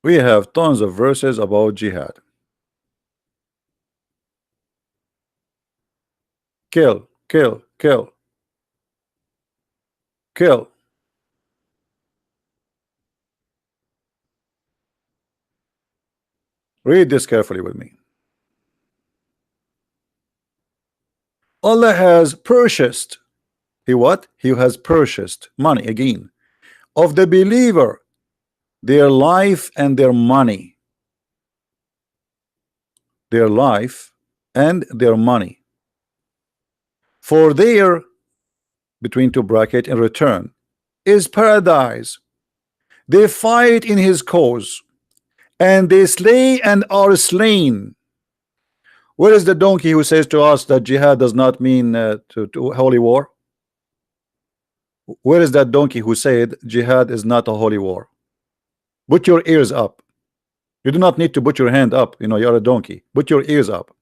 Speaker 1: We have tons of verses about jihad. Kill, kill, kill, kill. Read this carefully with me. Allah has purchased. He what? He has purchased money again of the believer, their life and their money. Their life and their money. For their, between two bracket, in return is paradise. They fight in his cause, and they slay and are slain. Where is the donkey who says to us that jihad does not mean to holy war? Where is that donkey who said jihad is not a holy war? Put your ears up. You do not need to put your hand up. You know, you're a donkey. Put your ears up.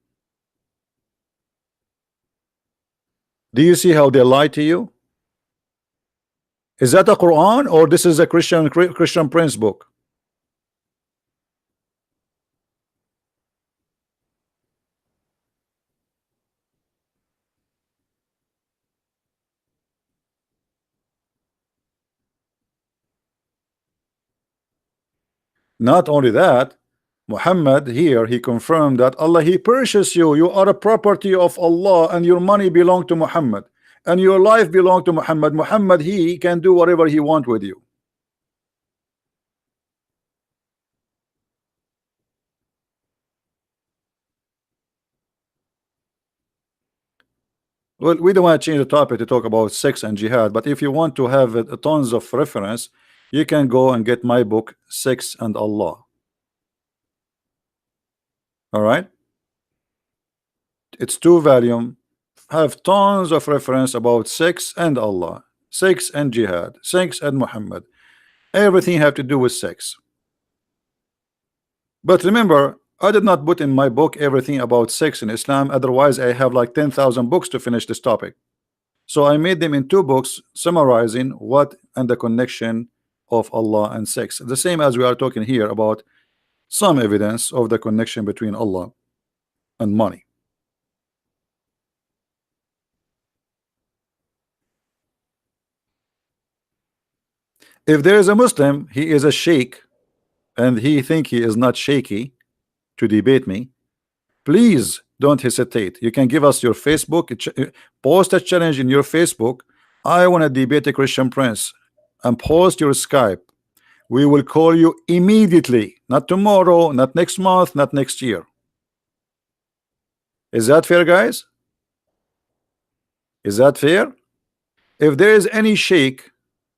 Speaker 1: Do you see how they lie to you? Is that a Quran or this is a Christian Prince book? Not only that, Muhammad here, he confirmed that Allah, he purchased you. You are a property of Allah, and your money belong to Muhammad, and your life belong to Muhammad. Muhammad, he can do whatever he want with you. Well, we don't want to change the topic to talk about sex and jihad, but if you want to have tons of reference, you can go and get my book, Sex and Allah. All right, it's 2 volume, have tons of reference about sex and Allah, sex and jihad, sex and Muhammad. Everything have to do with sex. But remember, I did not put in my book everything about sex in Islam, otherwise I have like 10,000 books to finish this topic. So I made them in 2 books summarizing what and the connection of Allah and sex, the same as we are talking here about some evidence of the connection between Allah and money. If there is a Muslim, he is a sheikh, and he think he is not shaky to debate me, please don't hesitate. You can give us your Facebook, post a challenge in your Facebook. I want to debate a Christian Prince, and post your Skype. We will call you immediately, not tomorrow, not next month, not next year. Is that fair, guys? Is that fair? If there is any sheikh,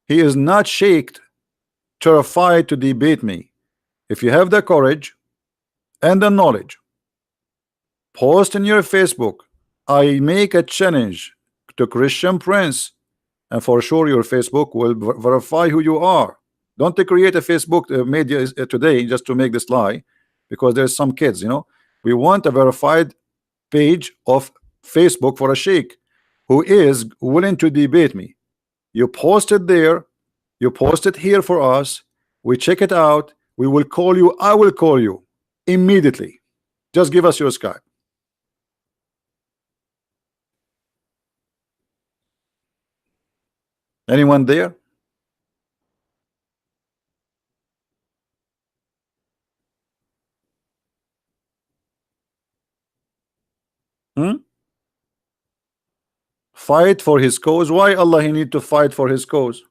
Speaker 1: he is not shaked, terrified to debate me. If you have the courage and the knowledge, post in your Facebook, I make a challenge to Christian Prince, and for sure your Facebook will verify who you are. Don't create a Facebook media today just to make this lie, because there's some kids, you know. We want a verified page of Facebook for a sheikh who is willing to debate me. You post it there, you post it here for us, we check it out, we will call you. I will call you immediately. Just give us your Skype. Anyone there? Fight for his cause. Why Allah he need to fight for his cause?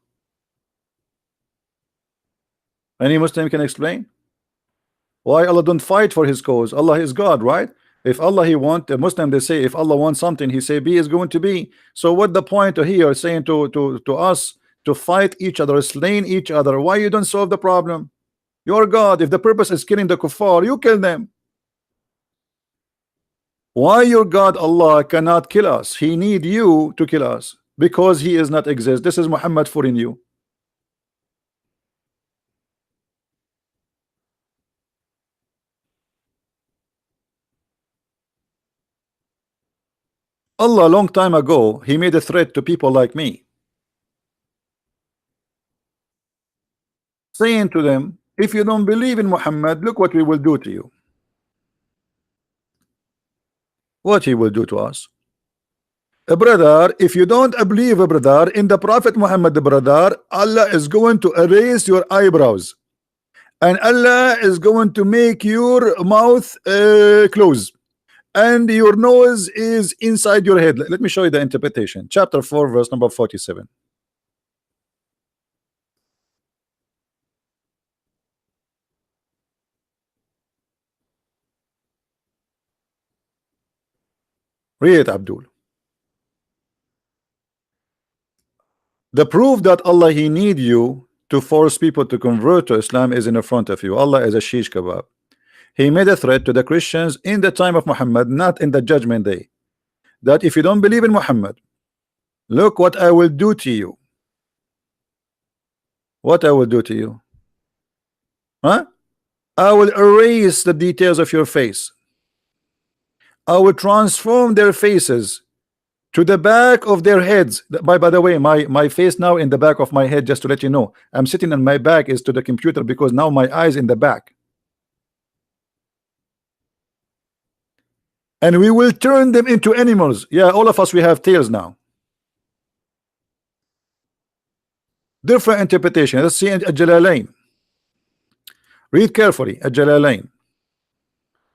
Speaker 1: Any Muslim can explain why Allah don't fight for his cause? Allah is God, right? If Allah he want, a Muslim, they say if Allah wants something, he say be is going to be. So what the point here saying to us to fight each other, slaying each other? Why you don't solve the problem? You're God. If the purpose is killing the kuffar, you kill them. Why your God Allah cannot kill us? He need you to kill us because he is not exist. This is Muhammad fooling you. Allah long time ago he made a threat to people like me, saying to them, if you don't believe in Muhammad, look what we will do to you. What he will do to us? Brother, if you don't believe, brother, in the Prophet Muhammad, brother, Allah is going to erase your eyebrows, and Allah is going to make your mouth close, and your nose is inside your head. Let me show you the interpretation. Chapter 4, verse number 47. Read it, Abdul. The proof that Allah he need you to force people to convert to Islam is in front of you. Allah is a shish kebab. He made a threat to the Christians in the time of Muhammad, not in the judgment day, that if you don't believe in Muhammad, look what I will do to you. What I will do to you? Huh? I will erase the details of your face. I will transform their faces to the back of their heads. By the way, my face now in the back of my head, just to let you know, I'm sitting and my back is to the computer because now my eyes in the back. And we will turn them into animals. Yeah, all of us, we have tails now. Different interpretation. Let's see Al-Jalalain. Read carefully Al-Jalalain.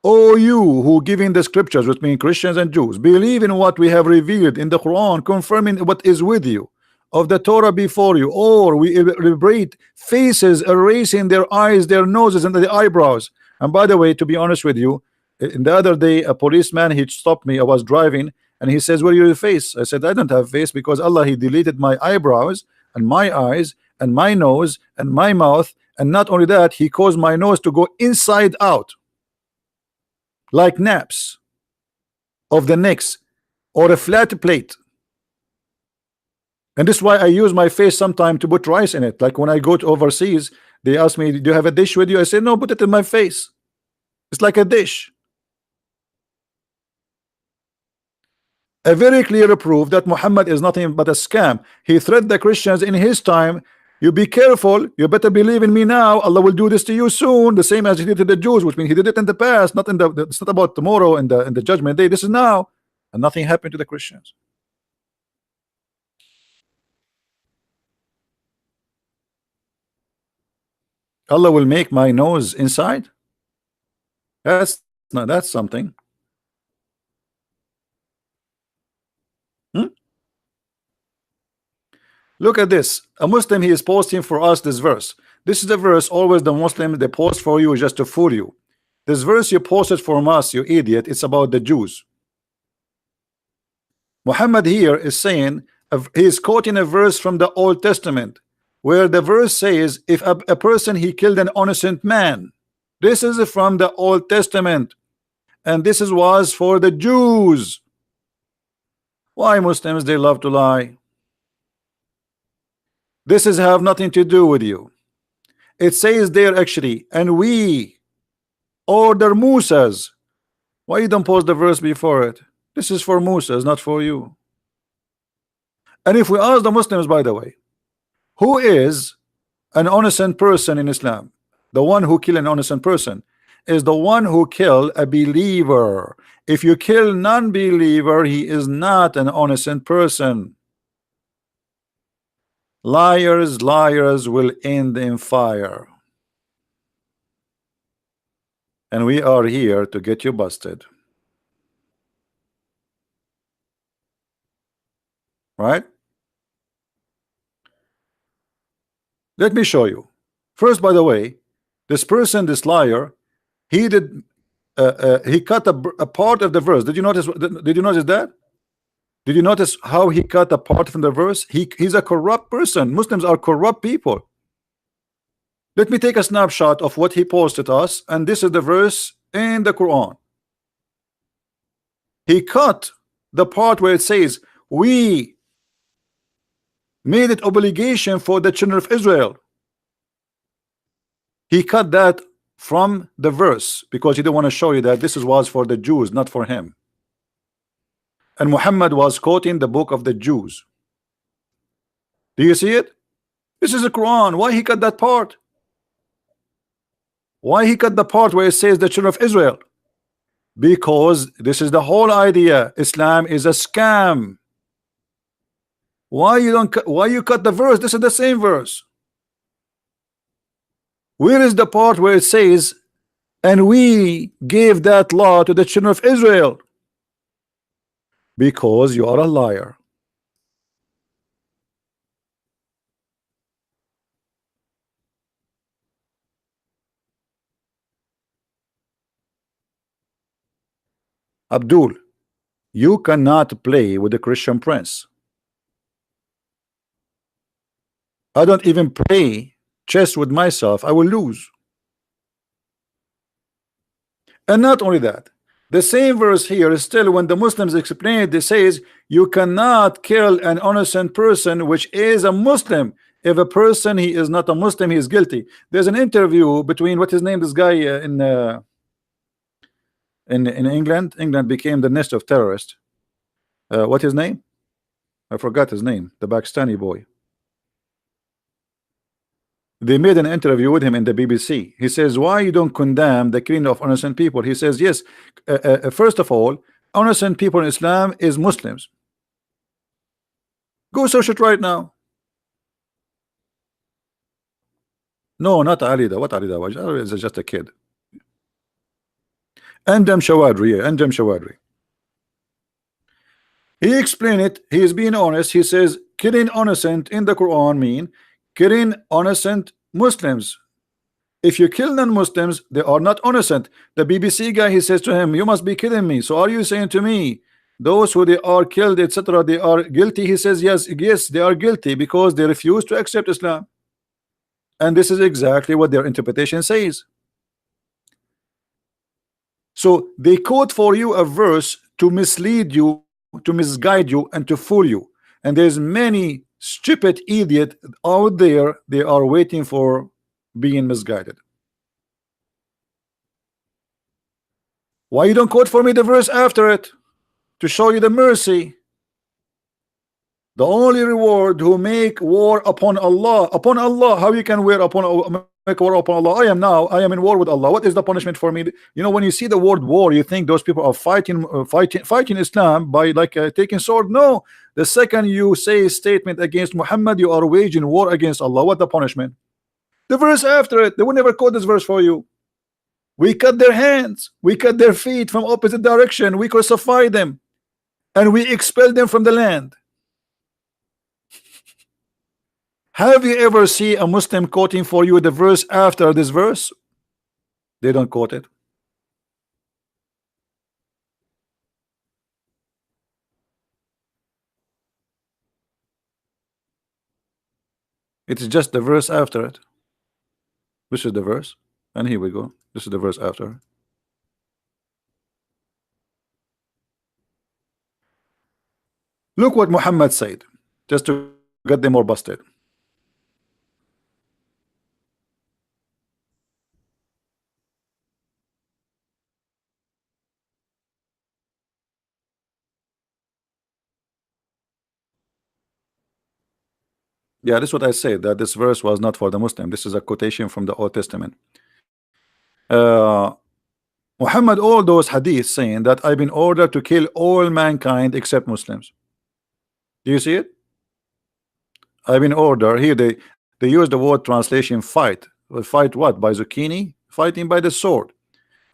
Speaker 1: O you who giving the scriptures, which mean Christians and Jews, believe in what we have revealed in the Quran, confirming what is with you of the Torah before you, or we liberate faces, erasing their eyes, their noses, and the eyebrows. And by the way, to be honest with you, in the other day, a policeman, he stopped me. I was driving, and he says, where your face? I said, I don't have face because Allah, he deleted my eyebrows and my eyes and my nose and my mouth. And not only that, he caused my nose to go inside out, like naps of the necks or a flat plate. And this is why I use my face sometime to put rice in it. Like when I go to overseas, they ask me, do you have a dish with you? I say, no, put it in my face. It's like a dish. A very clear proof that Muhammad is nothing but a scam. He threatened the Christians in his time. You be careful, you better believe in me now. Allah will do this to you soon, the same as he did to the Jews, which means he did it in the past, not in the it's not about tomorrow in the judgment day. This is now, and nothing happened to the Christians. Allah will make my nose inside. That's something. Look at this. A Muslim, he is posting for us this verse. This is the verse always the Muslim they post for you just to fool you. This verse you posted from us, you idiot, it's about the Jews. Muhammad here is saying, he is quoting a verse from the Old Testament, where the verse says, if a person he killed an innocent man. This is from the Old Testament, and this was for the Jews. Why Muslims they love to lie? This is have nothing to do with you. It says there actually, and we order Musas. Why you don't post the verse before it? This is for Musas, not for you. And if we ask the Muslims, by the way, who is an innocent person in Islam? The one who kill an innocent person is the one who kill a believer. If you kill non-believer, he is not an innocent person. Liars will end in fire. And we are here to get you busted. Right? Let me show you. First, by the way, this person, this liar, he did he cut a part of the verse. Did you notice that? Did you notice how he cut a part from the verse? He's a corrupt person. Muslims are corrupt people. Let me take a snapshot of what he posted us, and this is the verse in the Quran. He cut the part where it says we made it obligation for the children of Israel. He cut that from the verse because he didn't want to show you that this was for the Jews, not for him. And Muhammad was quoting the book of the Jews. Do you see it? This is the Quran. Why he cut that part? Why he cut the part where it says the children of Israel? Because this is the whole idea. Islam is a scam. Why you cut the verse? This is the same verse. Where is the part where it says, and we gave that law to the children of Israel? Because you are a liar. Abdul, you cannot play with the Christian prince. I don't even play chess with myself. I will lose. And not only that, the same verse here is still, when the Muslims explain it, it says you cannot kill an innocent person which is a Muslim. If a person he is not a Muslim, he is guilty. There's an interview between what his name, this guy in England. England became the nest of terrorists. What his name? I forgot his name. The Pakistani boy. They made an interview with him in the BBC. He says, why you don't condemn the killing of innocent people? He says, yes, first of all, innocent people in Islam is Muslims. Go search it right now. No, not Ali. What Ali Dawaj? Ali is just a kid. Andam Shawadri, Andam Shawadri. He explained it. He is being honest. He says, killing innocent in the Quran mean killing innocent Muslims. If you kill non-Muslims, they are not innocent. The BBC guy, he says to him, you must be kidding me. So are you saying to me those who they are killed, etc., they are guilty? He says, yes, they are guilty because they refuse to accept Islam. And this is exactly what their interpretation says. So they quote for you a verse to mislead you, to misguide you, and to fool you. And there's many stupid idiot out there, they are waiting for being misguided. Why you don't quote for me the verse after it to show you the mercy? The only reward who make war upon Allah. How you can make war upon Allah? I am in war with Allah. What is the punishment for me? You know, when you see the word war, you think those people are fighting Islam by taking sword. No, the second you say a statement against Muhammad, you are waging war against Allah. What the punishment? The verse after it. They will never quote this verse for you. We cut their hands, we cut their feet from opposite direction, we crucify them, and we expel them from the land. Have you ever seen a Muslim quoting for you the verse after this verse? They don't quote it. It is just the verse after it. This is the verse, and here we go. This is the verse after. Look what Muhammad said, just to get them more busted. Yeah, this is what I said, that this verse was not for the Muslim. This is a quotation from the Old Testament. Muhammad, all those hadiths saying that I've been ordered to kill all mankind except Muslims. Do you see it? I've been ordered. Here they use the word translation fight. Fight what? By zucchini? Fighting by the sword.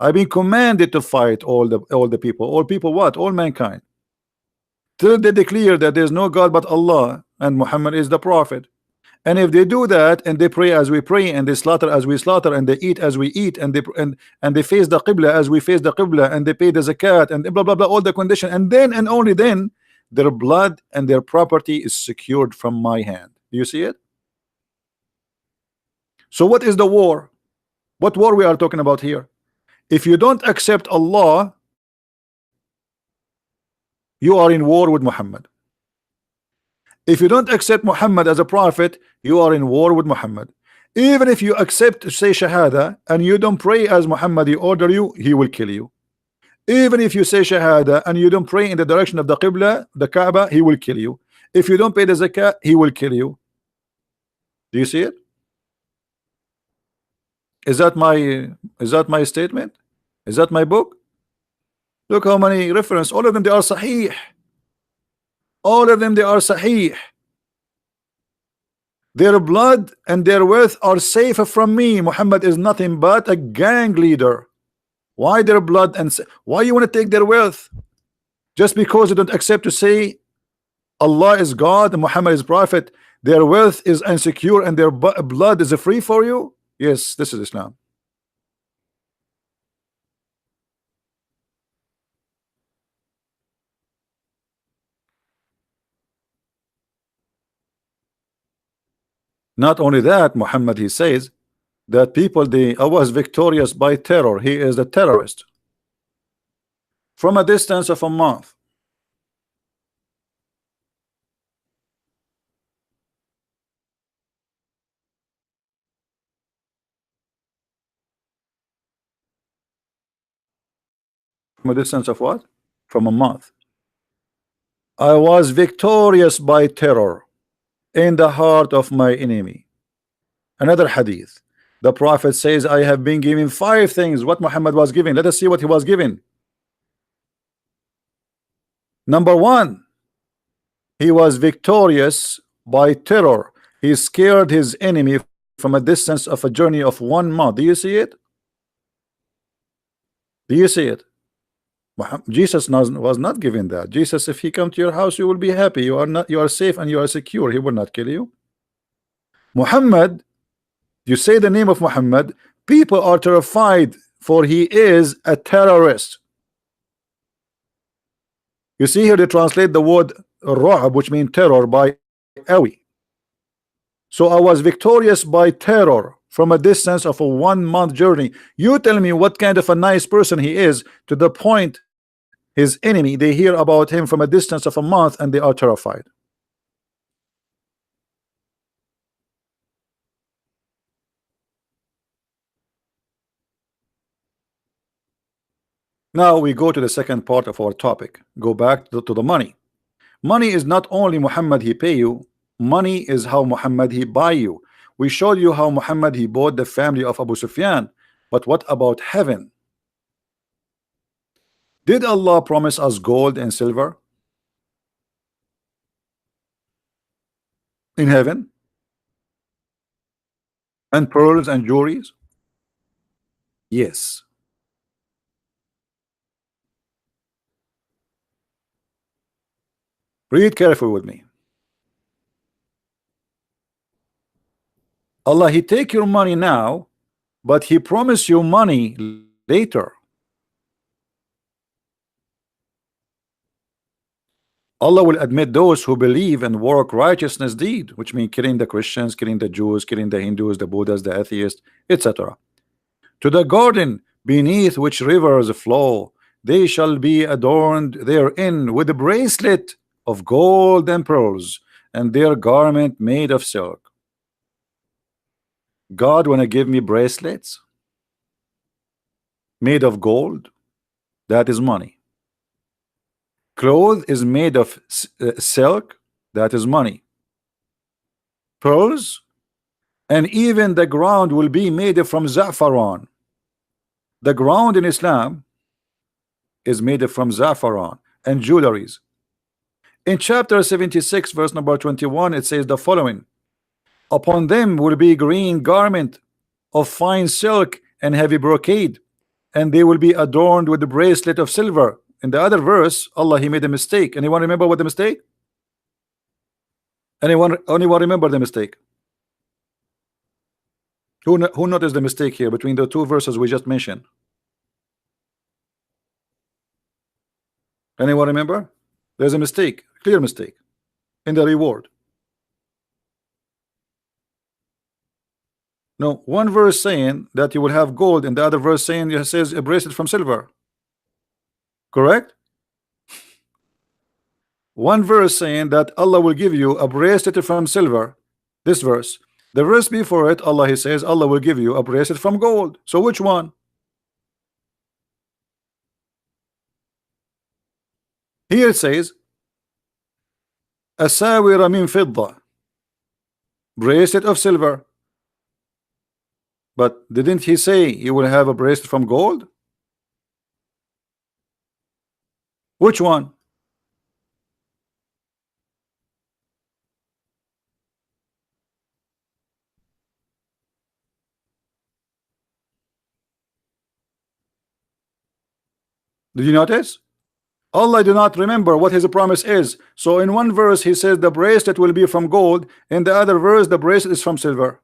Speaker 1: I've been commanded to fight all the people. All people what? All mankind. Till they declare that there's no God but Allah and Muhammad is the prophet. And if they do that, and they pray as we pray, and they slaughter as we slaughter, and they eat as we eat, and they face the Qibla as we face the Qibla, and they pay the zakat, and blah blah blah, all the condition, and then and only then their blood and their property is secured from my hand. Do you see it? So what is the war? What war we are talking about here? If you don't accept Allah, you are in war with Muhammad. If you don't accept Muhammad as a prophet, you are in war with Muhammad. Even if you accept to say Shahada and you don't pray as Muhammad he order you, he will kill you. Even if you say Shahada and you don't pray in the direction of the Qibla, the Kaaba, he will kill you. If you don't pay the Zakah, he will kill you. Do you see it? Is that my statement? Is that my book? Look how many reference. All of them they are Sahih. All of them they are Sahih. Their blood and their wealth are safe from me. Muhammad is nothing but a gang leader. Why their blood and why you want to take their wealth? Just because you don't accept to say Allah is God and Muhammad is prophet, their wealth is insecure and their blood is free for you? Yes, this is Islam. Not only that, Muhammad he says that people I was victorious by terror. He is a terrorist. From a distance of a month. From a distance of what? From a month. I was victorious by terror in the heart of my enemy. Another hadith. The Prophet says, I have been given 5 things. What Muhammad was given. Let us see what he was given. Number 1, he was victorious by terror. He scared his enemy from a distance of a journey of 1 month. Do you see it? Do you see it? Jesus was not given that. Jesus, if he come to your house, you will be happy. You are safe and you are secure. He will not kill you. Muhammad, you say the name of Muhammad, people are terrified, for he is a terrorist. You see here they translate the word Ra'ab, which means terror, by Awi. So I was victorious by terror from a distance of a 1 month journey. You tell me what kind of a nice person he is, to the point his enemy, they hear about him from a distance of a month and they are terrified. Now we go to the second part of our topic. Go back to the money. Money is not only Muhammad he pay you, money is how Muhammad he buy you. We showed you how Muhammad he bought the family of Abu Sufyan, but what about heaven? Did Allah promise us gold and silver in heaven? And pearls and jewelries? Yes. Read carefully with me. Allah he take your money now, but he promised you money later. Allah will admit those who believe and work righteousness deed, which means killing the Christians, killing the Jews, killing the Hindus, the Buddhas, the atheists, etc. To the garden beneath which rivers flow, they shall be adorned therein with a bracelet of gold and pearls, and their garment made of silk. God wanna give me bracelets made of gold? That is money. Cloth is made of silk, that is money. Pearls, and even the ground will be made from za'faran. The ground in Islam is made from za'faran and jewelries. In chapter 76 verse number 21 it says the following: upon them will be green garment of fine silk and heavy brocade, and they will be adorned with the bracelet of silver. In the other verse, Allah he made a mistake. Anyone remember what the mistake? Anyone remember the mistake? Who noticed the mistake here between the 2 verses we just mentioned? Anyone remember? There's a mistake, clear mistake in the reward. No, one verse saying that you will have gold, and the other verse saying it says a bracelet from silver. Correct? One verse saying that Allah will give you a bracelet from silver. This verse. The verse before it, Allah, he says Allah will give you a bracelet from gold. So which one? Here it says asawira min fidda, bracelet of silver. But didn't he say you will have a bracelet from gold? Which one? Did you notice? Allah do not remember what his promise is. So in one verse he says the bracelet will be from gold, in the other verse the bracelet is from silver.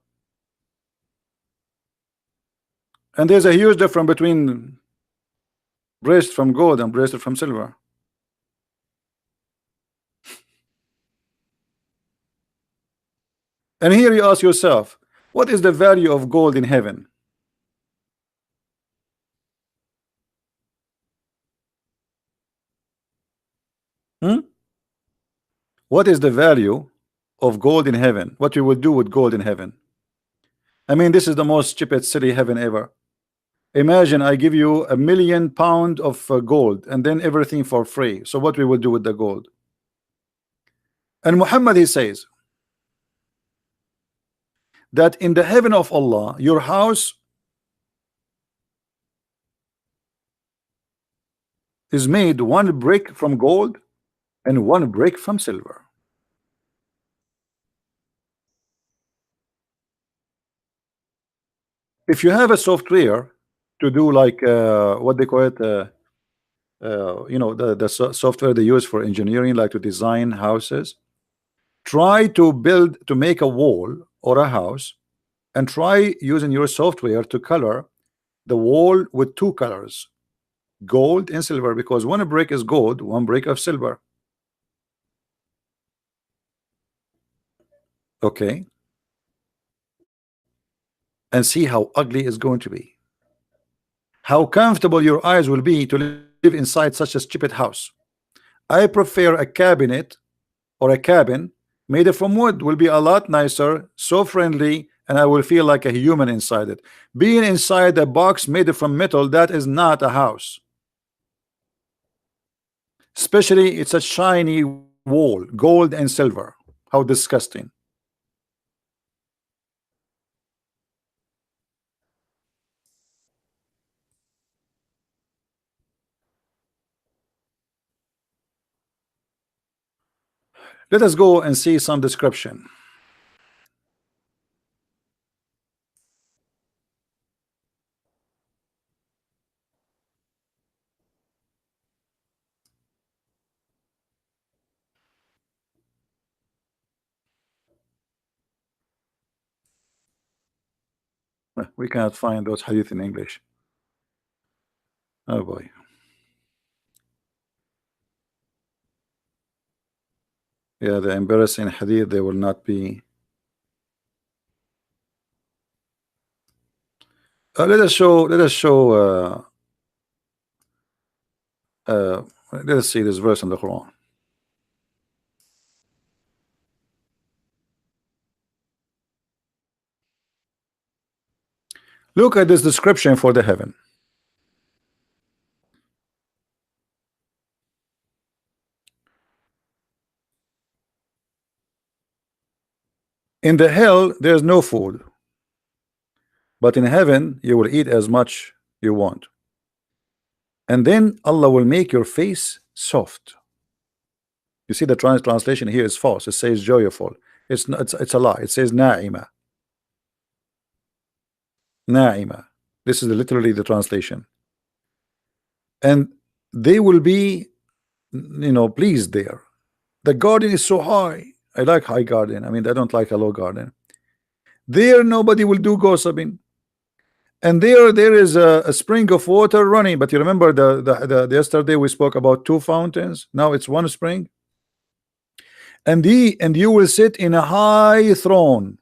Speaker 1: And there's a huge difference between bracelet from gold and bracelet from silver. And here you ask yourself, what is the value of gold in heaven? What is the value of gold in heaven? What you would do with gold in heaven? I mean, this is the most cheapest city heaven ever. Imagine I give you £1 million of gold and then everything for free. So what we will do with the gold? And Muhammad, he says that in the heaven of Allah, your house is made one brick from gold and one brick from silver. If you have a software to do like what they call it, you know, the software they use for engineering, like to design houses, try to make a wall or a house, and try using your software to color the wall with two colors, gold and silver, because one brick is gold, one brick of silver. Okay, and see how ugly it's going to be, how comfortable your eyes will be to live inside such a stupid house. I prefer a cabinet or a cabin made from wood, will be a lot nicer, so friendly, and I will feel like a human inside it. Being inside a box made from metal, that is not a house. Especially it's a shiny wall, gold and silver. How disgusting. Let us go and see some description. We cannot find those hadith in English. Oh boy. Yeah, the embarrassing hadith, they will not be. Let us show let us see this verse in the Quran. Look at this description for the heaven. In the hell there's no food, but in heaven you will eat as much you want, and then Allah will make your face soft. You see the translation here is false. It says joyful. It's not, it's a lie. It says na'ima. Na'ima. This is literally the translation. And they will be, you know, pleased there. The garden is so high. I like high garden. I mean, I don't like a low garden. There nobody will do gossiping. And there is a spring of water running. But you remember the yesterday we spoke about two fountains. Now it's one spring. And you will sit in a high throne.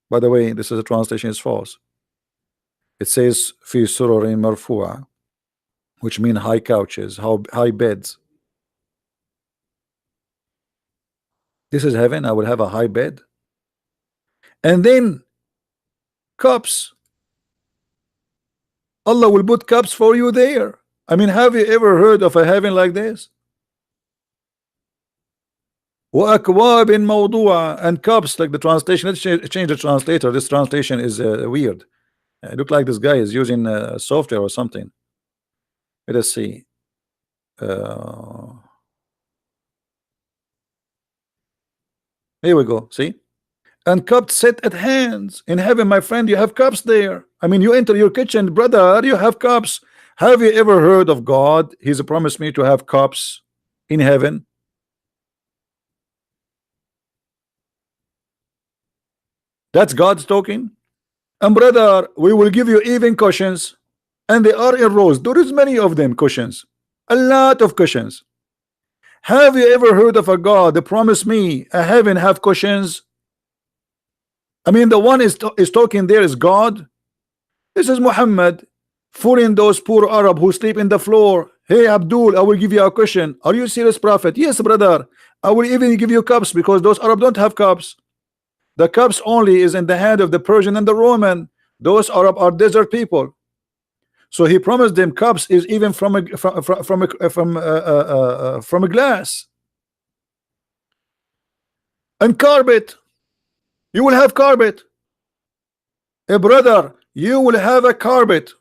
Speaker 1: By the way, this is a translation is false. It says fi sururin marfu'a, which mean high couches, high beds. This is heaven. I will have a high bed, and then cups. Allah will put cups for you there. I mean, have you ever heard of a heaven like this? وأكواب موضوعة, and cups, like the translation. Let's change the translator. This translation is weird. It look like this guy is using software or something. Let us see. Here we go. See? And cups set at hands in heaven, my friend. You have cups there. I mean, you enter your kitchen, brother, you have cups. Have you ever heard of God? He's promised me to have cups in heaven. That's God's talking. And brother, we will give you even cushions, and they are in rows. There is many of them, cushions, a lot of cushions. Have you ever heard of a God that promised me a heaven have cushions? I mean, the one is talking there is God. This is Muhammad fooling those poor Arab who sleep in the floor. Hey Abdul, I will give you a cushion. Are you serious, prophet? Yes, brother. I will even give you cups, because those Arab don't have cups. The cups only is in the hand of the Persian and the Roman. Those Arab are desert people. So he promised them cups is even from a glass. And carpet. You will have carpet. A brother, you will have a carpet.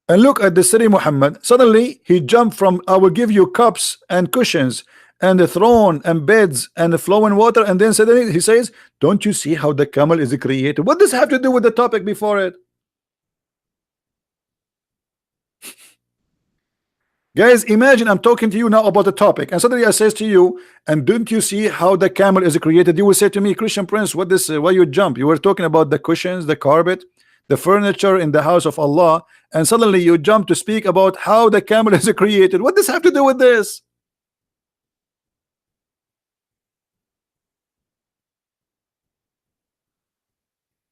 Speaker 1: And look at the city Muhammad. Suddenly he jumped from I will give you cups and cushions and a throne and beds and flowing water, and then suddenly he says, don't you see how the camel is created? What does have to do with the topic before it? Guys, imagine I'm talking to you now about the topic, and suddenly I says to you, and don't you see how the camel is created? You will say to me, Christian Prince, what this why you jump? You were talking about the cushions, the carpet, the furniture in the house of Allah, and suddenly you jump to speak about how the camel is created. What does have to do with this?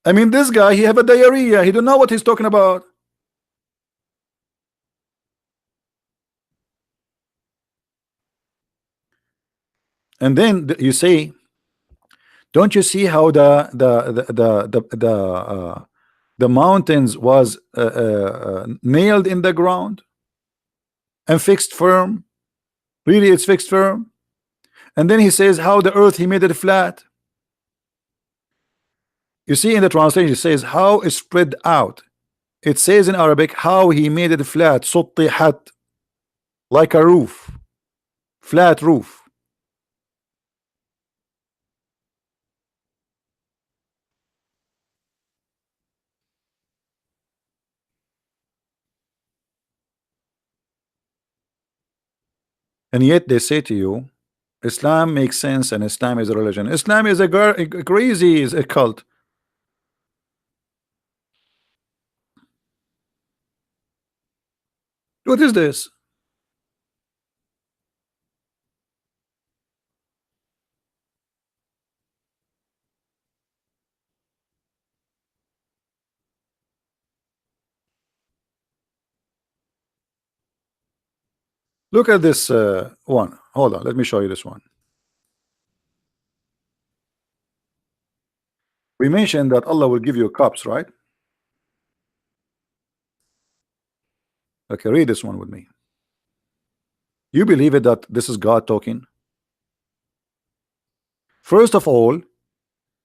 Speaker 1: I mean, this guy, he have a diarrhea. He don't know what he's talking about. And then you say, don't you see how the mountains was nailed in the ground and fixed firm? Really, it's fixed firm. And then he says how the earth he made it flat. You see in the translation it says how it's spread out. It says in Arabic how he made it flat, suttihat, like a roof, flat roof. And yet they say to you, Islam makes sense and Islam is a religion. Islam is a crazy, is a cult. What is this? Look at this one. Hold on, let me show you this one. We mentioned that Allah will give you cups, right? Okay, read this one with me. You believe it that this is God talking? First of all,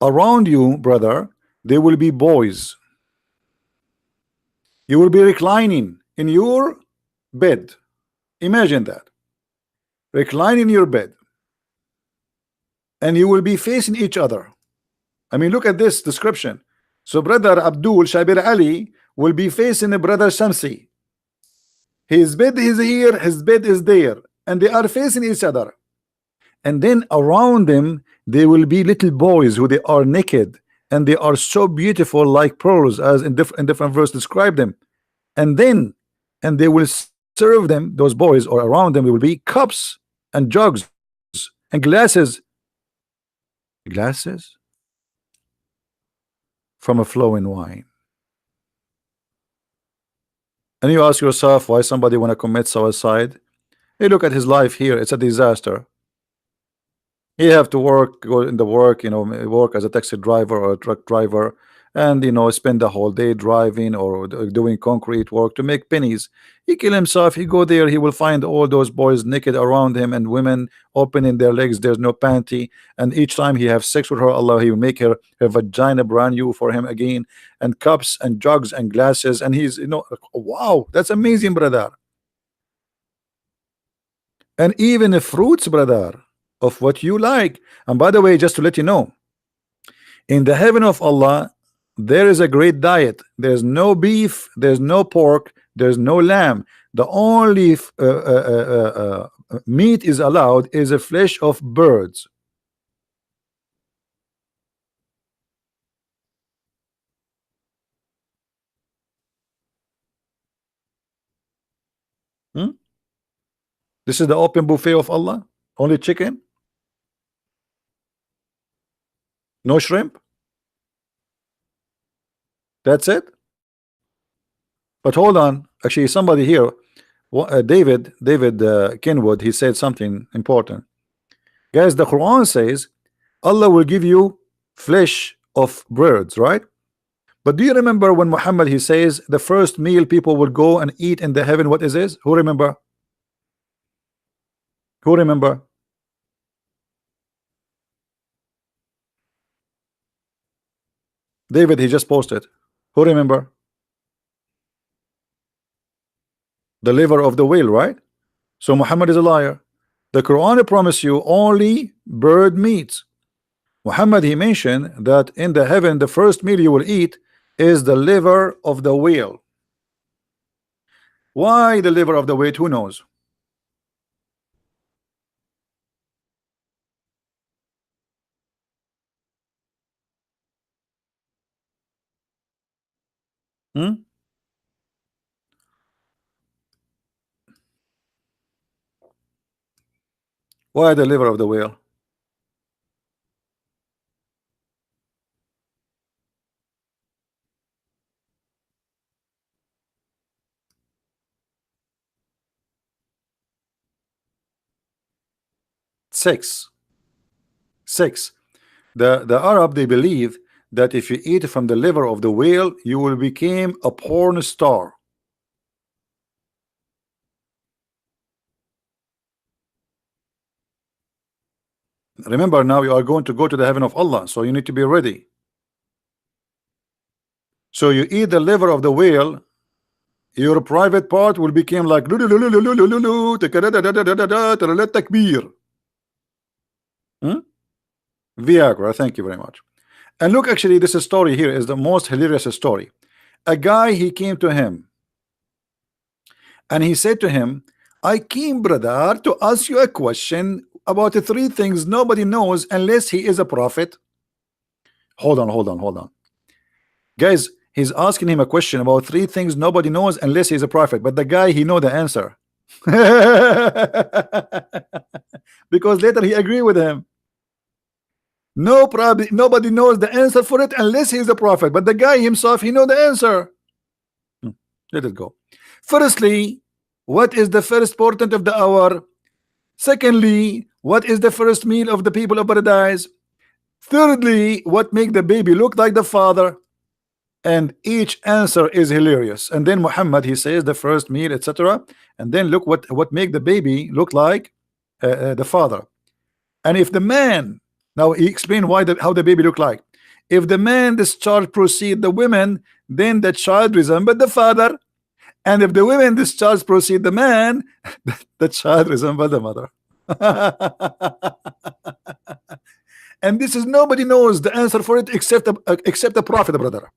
Speaker 1: around you, brother, there will be boys. You will be reclining in your bed. Imagine that. Recline in your bed. And you will be facing each other. I mean, look at this description. So brother Abdul Shabir Ali will be facing brother Shamsi. His bed is here, his bed is there, and they are facing each other. And then around them there will be little boys who they are naked, and they are so beautiful like pearls, as in different verse describe them. And they will serve them, those boys, or around them there will be cups and jugs and glasses from a flowing wine. And you ask yourself why somebody want to commit suicide. Hey, look at his life here, it's a disaster. He have to work, go in the work, work as a taxi driver or a truck driver, and spend the whole day driving or doing concrete work to make pennies. He kill himself. He go there. He will find all those boys naked around him and women opening their legs. There's no panty, and each time he have sex with her, Allah, he will make her vagina brand new for him again, and cups and jugs and glasses, and he's wow, that's amazing, brother. And even the fruits, brother, of what you like. And by the way, just to let you know, in the heaven of Allah there is a great diet. There's no beef, there's no pork, there's no lamb. The only meat is allowed is a flesh of birds. Hmm? This is the open buffet of Allah. Only chicken, no shrimp. That's it. But hold on, actually somebody here, David Kenwood, he said something important. Guys, the Quran says Allah will give you flesh of birds, right? But do you remember when Muhammad, he says the first meal people will go and eat in the heaven, what is this? Who remember? Who remember? David, he just posted. Who remember? The liver of the whale, right? So Muhammad is a liar. The Quran promise you only bird meats. Muhammad, he mentioned that in the heaven the first meal you will eat is the liver of the whale. Why the liver of the whale? Who knows? Hmm? Why the liver of the whale? Six. The Arab, they believe that if you eat from the liver of the whale you will become a porn star. Remember, now you are going to go to the heaven of Allah, so you need to be ready. So you eat the liver of the whale, your private part will become like takbir. Viagra, thank you very much. And look, actually this story here is the most hilarious story. A guy, he came to him and he said to him, I came, brother, to ask you a question about the three things nobody knows unless he is a prophet. Hold on, guys. He's asking him a question about three things nobody knows unless he's a prophet, but the guy, he know the answer. Because later he agree with him. No problem, nobody knows the answer for it unless he's a prophet, but the guy himself, he know the answer. Let it go. Firstly, what is the first portent of the hour? Secondly, what is the first meal of the people of paradise? Thirdly, what make the baby look like the father? And each answer is hilarious. And then Muhammad, he says the first meal, etc. And then look what make the baby look like the father. And if the man, now he explained how the baby look like. If the man discharge proceed the women, then the child resemble the father. And if the women discharge proceed the man, the child resemble the mother. And this is, nobody knows the answer for it except the prophet, brother.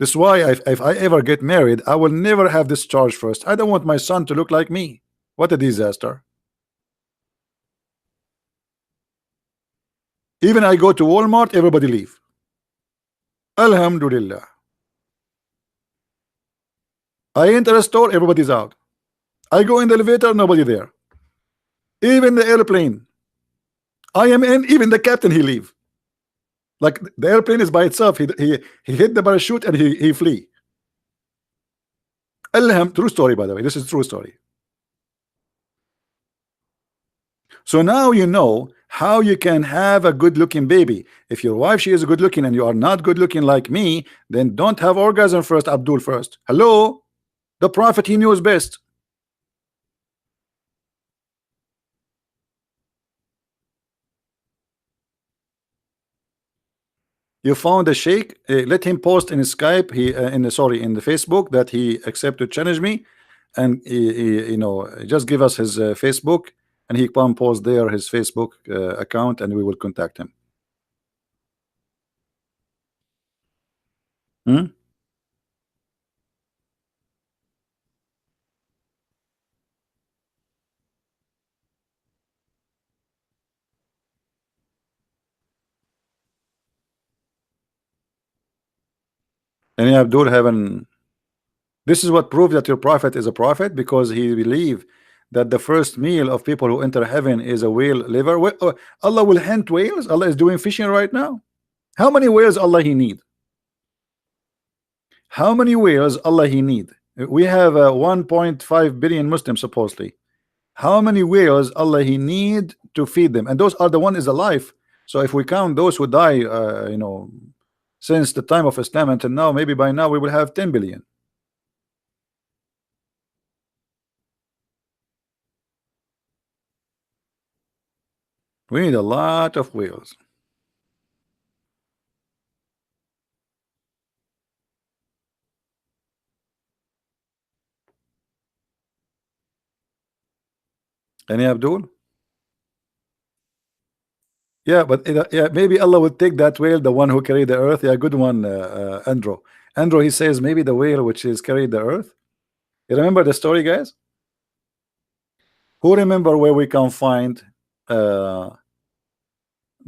Speaker 1: This is why if I ever get married, I will never have discharge first. I don't want my son to look like me. What a disaster. Even I go to Walmart, everybody leave. Alhamdulillah. I enter a store, everybody's out. I go in the elevator, nobody there. Even the airplane, I am in, even the captain, he leave. Like the airplane is by itself. He hit the parachute and he flee. True story, by the way. This is true story. So now you know how you can have a good-looking baby. If your wife, she is good-looking and you are not good-looking like me, then don't have orgasm first, Abdul first. Hello? The Prophet, he knows best. You found a sheikh, let him post in Skype, he in the sorry, in the Facebook, that he accepted to challenge me, and you know, just give us his Facebook, and he can post there his Facebook account, and we will contact him. Hmm? And Abdul haven't. This is what proves that your prophet is a prophet, because he believed that the first meal of people who enter heaven is a whale liver. Allah will hunt whales. Allah is doing fishing right now. How many whales Allah he need? How many whales Allah he need? We have 1.5 billion Muslims supposedly. How many whales Allah he need to feed them? And those are the one is alive. So if we count those who die, you know, since the time of Islam until now, maybe by now we will have 10 billion. We need a lot of whales. Any Abdul? Yeah, but yeah, maybe Allah would take that whale, the one who carried the earth. Yeah, good one, Andrew. Andrew, he says maybe the whale which is carried the earth. You remember the story, guys? Who remember where we can find the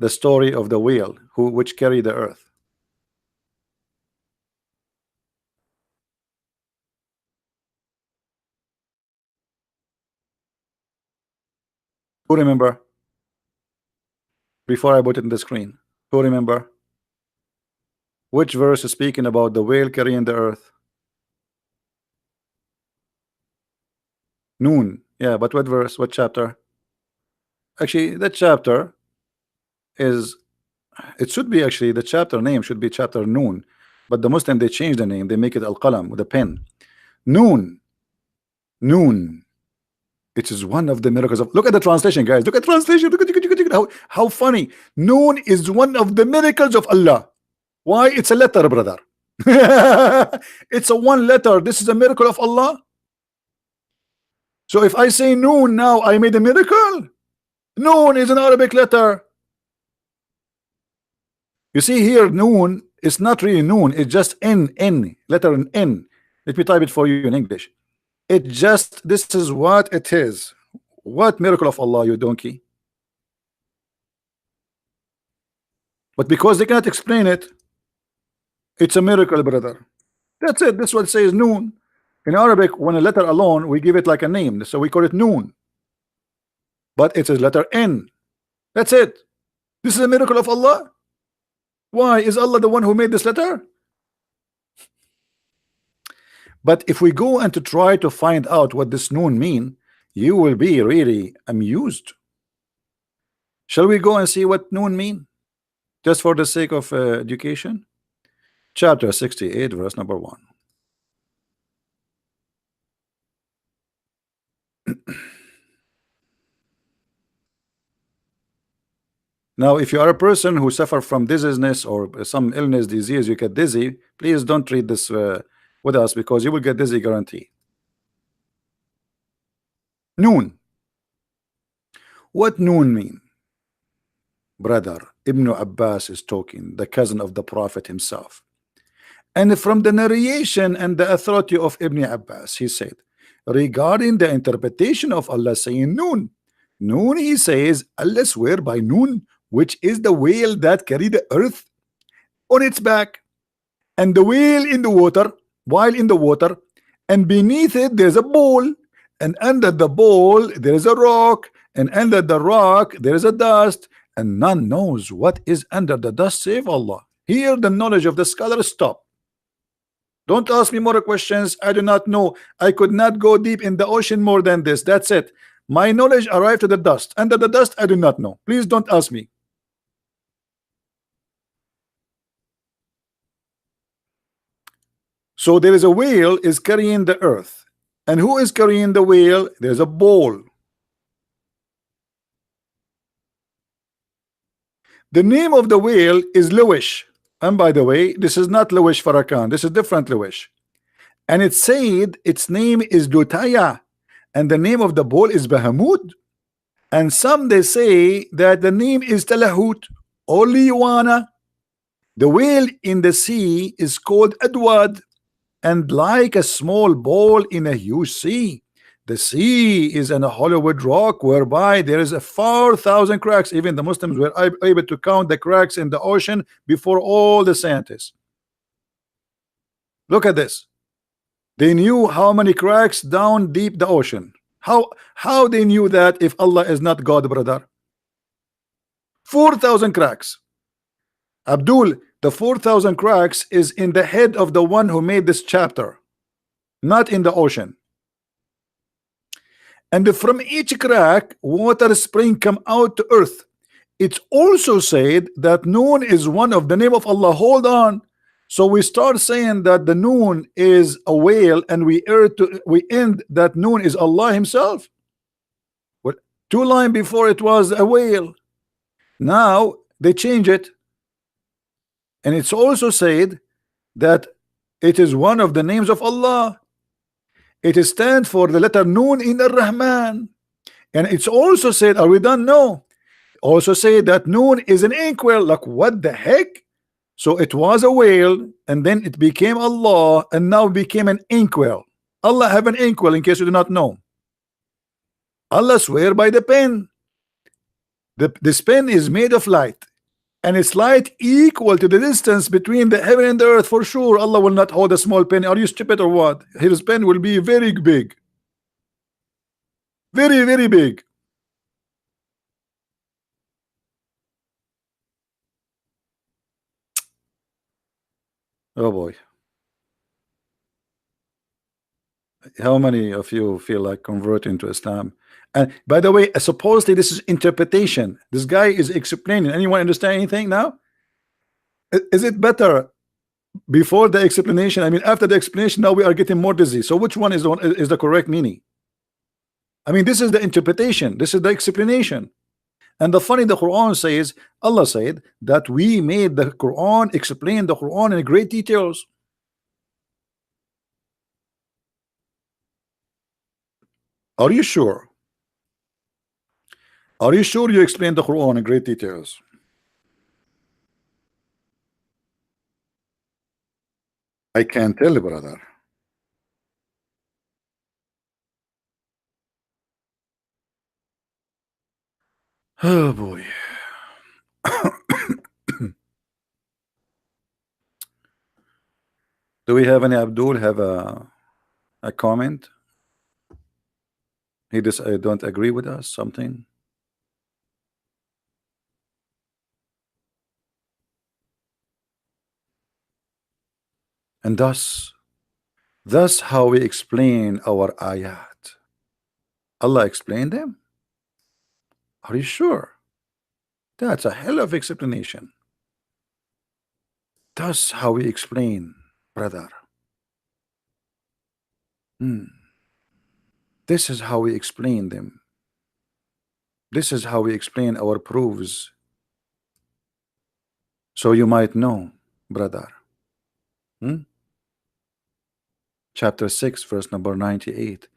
Speaker 1: story of the whale which carried the earth? Who remember? Before I put it in the screen, who remember? Which verse is speaking about the whale carrying the earth? Noon. Yeah, but what verse? What chapter? Actually, that chapter is, it should be actually, the chapter name should be chapter Noon, but the Muslim, they change the name, they make it Al-Qalam with a pen. Noon. Noon. It is one of the miracles of, look at the translation, guys. Look at translation. Look at how funny. Noon is one of the miracles of Allah. Why? It's a letter, brother. It's a one letter. This is a miracle of Allah. So if I say noon now, I made a miracle. Noon is an Arabic letter. You see here, noon is not really noon. It's just N, letter N. Let me type it for you in English. It just, this is what it is. What miracle of Allah, you donkey. But because they cannot explain it, it's a miracle, brother. That's it. This one says noon. In Arabic, when a letter alone, we give it like a name, so we call it noon. But it's a letter N. That's it. This is a miracle of Allah. Why? Is Allah the one who made this letter? But if we go and to try to find out what this noon mean, you will be really amused. Shall we go and see what noon mean? Just for the sake of education. Chapter 68, verse number 1. Now, if you are a person who suffer from dizziness or some illness, disease, you get dizzy, please don't read this with us, because you will get dizzy guarantee. Noon. What noon mean? Brother, Ibn Abbas is talking, the cousin of the Prophet himself. And from the narration and the authority of Ibn Abbas, he said, regarding the interpretation of Allah saying noon, noon, he says, Allah swear by noon, which is the whale that carried the earth on its back, and the whale in the water, while in the water, and beneath it there's a bowl, and under the bowl there is a rock, and under the rock there is a dust, and none knows what is under the dust save Allah. Here the knowledge of the scholar stop. Don't ask me more questions. I do not know. I could not go deep in the ocean more than this. That's it.
Speaker 2: My knowledge arrived to the dust. Under the dust, I do not know. Please don't ask me. So there is a whale is carrying the earth. And who is carrying the whale? There's a ball. The name of the whale is Lewish. And by the way, this is not Lewish Farrakhan. This is different Lewish. And it said its name is Lutaya. And the name of the ball is Bahamut. And some they say that the name is Talahut or Liwana. The whale in the sea is called Adwad. And like a small ball in a huge sea, the sea is an Hollywood rock whereby there is a 4,000 cracks. Even the Muslims were able to count the cracks in the ocean before all the scientists. Look at this. They knew how many cracks down deep the ocean. How they knew that if Allah is not God, brother? 4,000 cracks. Abdul, the 4,000 cracks is in the head of the one who made this chapter, not in the ocean. And from each crack, water spring come out to earth. It's also said that Noon is one of the name of Allah. Hold on. So we start saying that the Noon is a whale, and we end that Noon is Allah Himself. What 2 lines before it was a whale. Now they change it. And it's also said that it is one of the names of Allah. It stands for the letter Noon in Ar-Rahman. And it's also said, are we done? No. Also say that Noon is an inkwell. Like, what the heck? So it was a whale, and then it became Allah, and now became an inkwell. Allah have an inkwell, in case you do not know. Allah swear by the pen. This pen is made of light. And its light equal to the distance between the heaven and the earth. For sure, Allah will not hold a small pen. Are you stupid or what? His pen will be very big. Very, very big. Oh boy. How many of you feel like converting to Islam? And by the way, supposedly this is interpretation. This guy is explaining. Anyone understand anything now? Is it better before the explanation? I mean, after the explanation, now we are getting more dizzy. So which one is the correct meaning? I mean, this is the interpretation. This is the explanation. And the funny, the Quran says, Allah said that we made the Quran explain the Quran in great details. Are you sure? Are you sure you explained the Quran in great details? I can't tell, brother. Oh boy. Do we have any Abdul have a comment? He just don't agree with us, something? And thus how we explain our ayat. Allah explained them. Are you sure? That's a hell of explanation. That's how we explain, brother. This is how we explain them. This is how we explain our proofs. So you might know, brother. Chapter 6, verse number 98.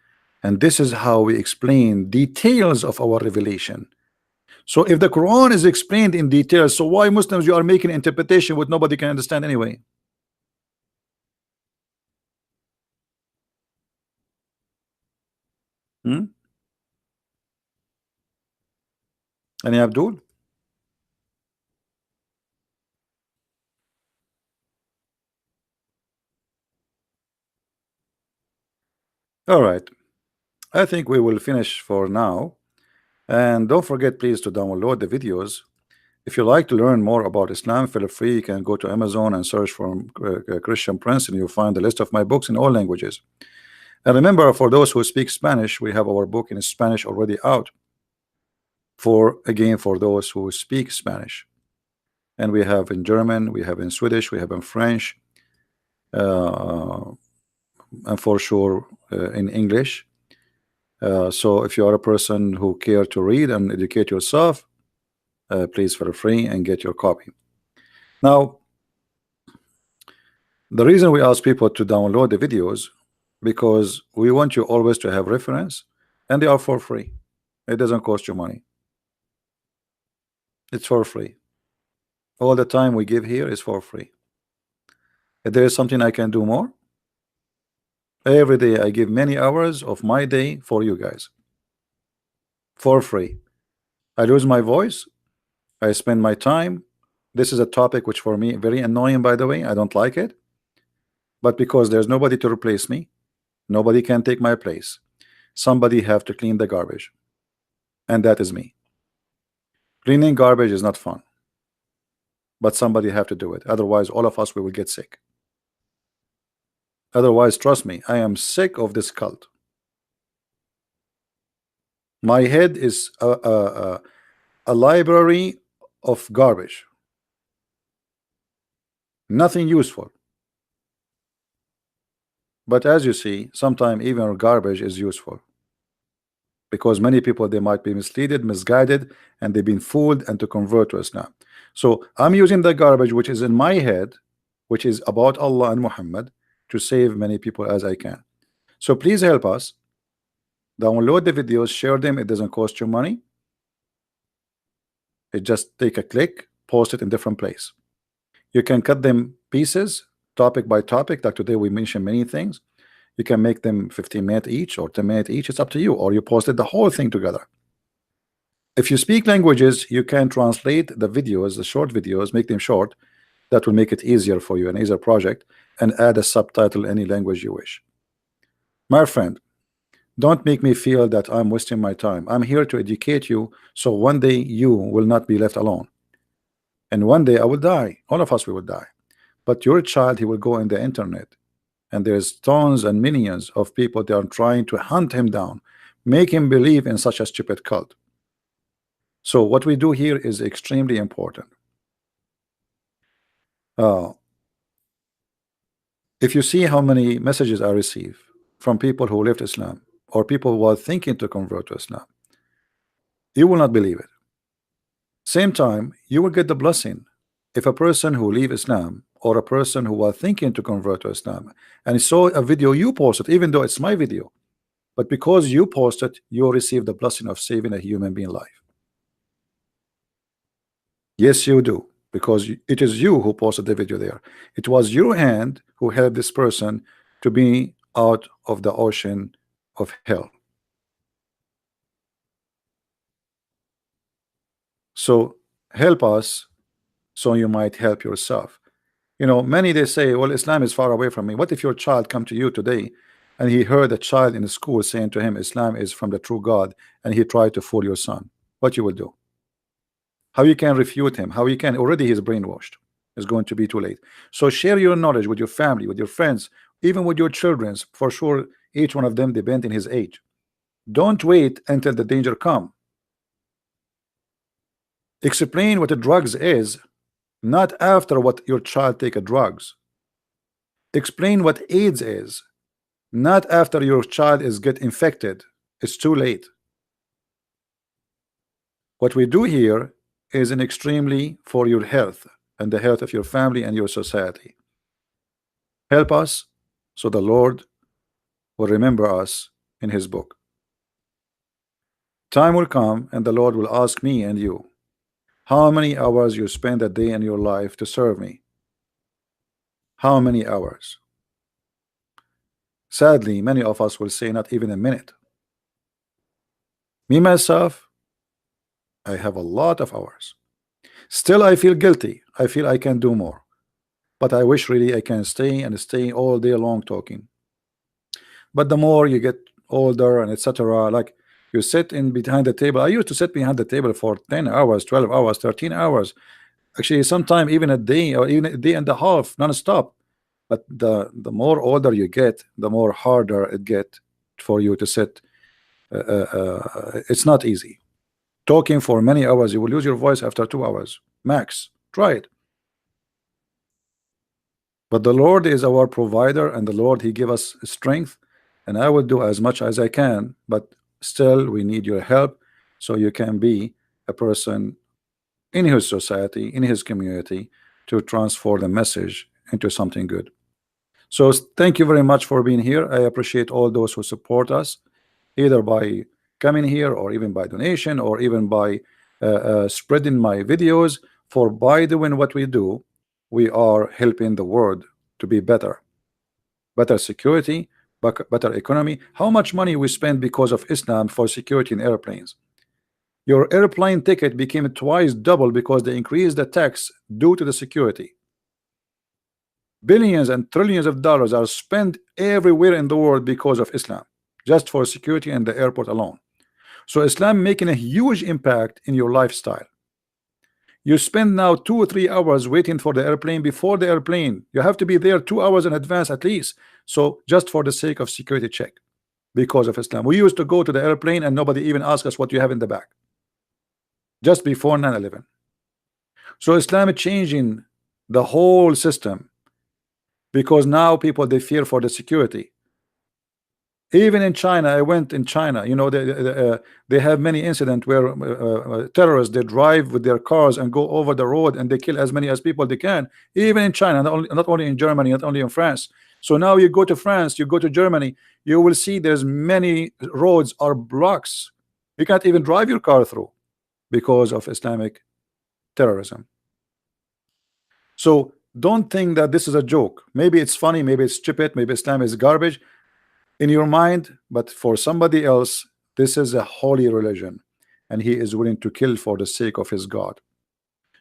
Speaker 2: And this is how we explain details of our revelation. So if the Quran is explained in detail, so why Muslims you are making interpretation what nobody can understand anyway? Any Abdul? All right, I think we will finish for now. And don't forget, please, to download the videos. If you like to learn more about Islam, feel free. You can go to Amazon and search for Christian Prince, and you'll find the list of my books in all languages. And remember, for those who speak Spanish, we have our book in Spanish already out. For those who speak Spanish, and we have in German, we have in Swedish, we have in French, and for sure in English. So if you are a person who care to read and educate yourself, please feel free and get your copy. Now, the reason we ask people to download the videos, because we want you always to have reference, and they are for free. It doesn't cost you money. It's for free. All the time we give here is for free. If there is something I can do more, every day I give many hours of my day for you guys for free. I lose my voice, I spend my time. This is a topic which for me very annoying, by the way. I don't like it, but because there's nobody to replace me, nobody can take my place. Somebody have to clean the garbage, and that is me. Cleaning garbage is not fun, but somebody have to do it. Otherwise, all of us, we will get sick. Otherwise, trust me, I am sick of this cult. My head is a library of garbage. Nothing useful. But as you see, sometimes even garbage is useful, because many people, they might be misleaded, misguided, and they've been fooled and to convert to Islam. So I'm using the garbage which is in my head, which is about Allah and Muhammad, to save many people as I can. So please help us. Download the videos, share them. It doesn't cost you money. It just take a click, post it in different place. You can cut them pieces, topic by topic. Like today we mentioned many things. You can make them 15 minutes each or 10 minutes each. It's up to you. Or you posted the whole thing together. If you speak languages, you can translate the videos, the short videos, make them short. That will make it easier for you, an easier project, and add a subtitle any language you wish. My friend, don't make me feel that I'm wasting my time. I'm here to educate you, so one day you will not be left alone. And one day I will die. All of us, we will die. But your child, he will go in the internet, and there's tons and millions of people that are trying to hunt him down, make him believe in such a stupid cult. So what we do here is extremely important. If you see how many messages I receive from people who left Islam, or people who are thinking to convert to Islam, you will not believe it. Same time, you will get the blessing. If a person who leave Islam, or a person who was thinking to convert to Islam, and saw a video you posted, even though it's my video, but because you posted, you receive the blessing of saving a human being life. Yes, you do, because it is you who posted the video there. It was your hand who helped this person to be out of the ocean of hell. So help us, so you might help yourself. You know, many, they say, well, Islam is far away from me. What if your child come to you today and he heard a child in the school saying to him Islam is from the true God, and he tried to fool your son? What you will do? How you can refute him? How you can? Already he's brainwashed. It's going to be too late. So share your knowledge with your family, with your friends, even with your children. For sure, each one of them depend in his age. Don't wait until the danger come. Explain what the drugs is, not after what your child take a drugs. Explain what AIDS is, not after your child is get infected. It's too late. What we do here is an extremely for your health and the health of your family and your society. Help us, so the Lord will remember us in his book. Time will come and the Lord will ask me and you, how many hours you spend a day in your life to serve me? How many hours? Sadly, many of us will say not even a minute. Me myself, I have a lot of hours. Still I feel guilty. I feel I can do more, but I wish really I can stay all day long talking. But the more you get older and etc., like you sit in behind the table. I used to sit behind the table for 10 hours, 12 hours, 13 hours, actually sometime even a day or even a day and a half non-stop. But the more older you get, the more harder it get for you to sit. It's not easy. Talking for many hours, you will lose your voice after 2 hours max. Try it. But the Lord is our provider, and the Lord, He give us strength, and I will do as much as I can, but still we need your help so you can be a person in his society, in his community, to transfer the message into something good. So thank you very much for being here. I appreciate all those who support us, either by coming here or even by donation or even by spreading my videos. For by doing what we do, we are helping the world to be better security, better economy. How much money we spend because of Islam for security in airplanes? Your airplane ticket became twice double because they increased the tax due to the security. Billions and trillions of dollars are spent everywhere in the world because of Islam, just for security in the airport alone. So Islam making a huge impact in your lifestyle. You spend now 2 or 3 hours waiting for the airplane. Before the airplane, you have to be there 2 hours in advance at least. So just for the sake of security check, because of Islam. We used to go to the airplane and nobody even asked us what you have in the bag, just before 9/11. So Islam is changing the whole system, because now people, they fear for the security. Even in China, I went in China, you know, they have many incidents where terrorists, they drive with their cars and go over the road and they kill as many as people they can. Even in China, not only in Germany, not only in France. So now you go to France, you go to Germany, you will see there's many roads are blocks. You can't even drive your car through because of Islamic terrorism. So don't think that this is a joke. Maybe it's funny, maybe it's stupid, maybe Islam is garbage in your mind, but for somebody else, this is a holy religion, and he is willing to kill for the sake of his God.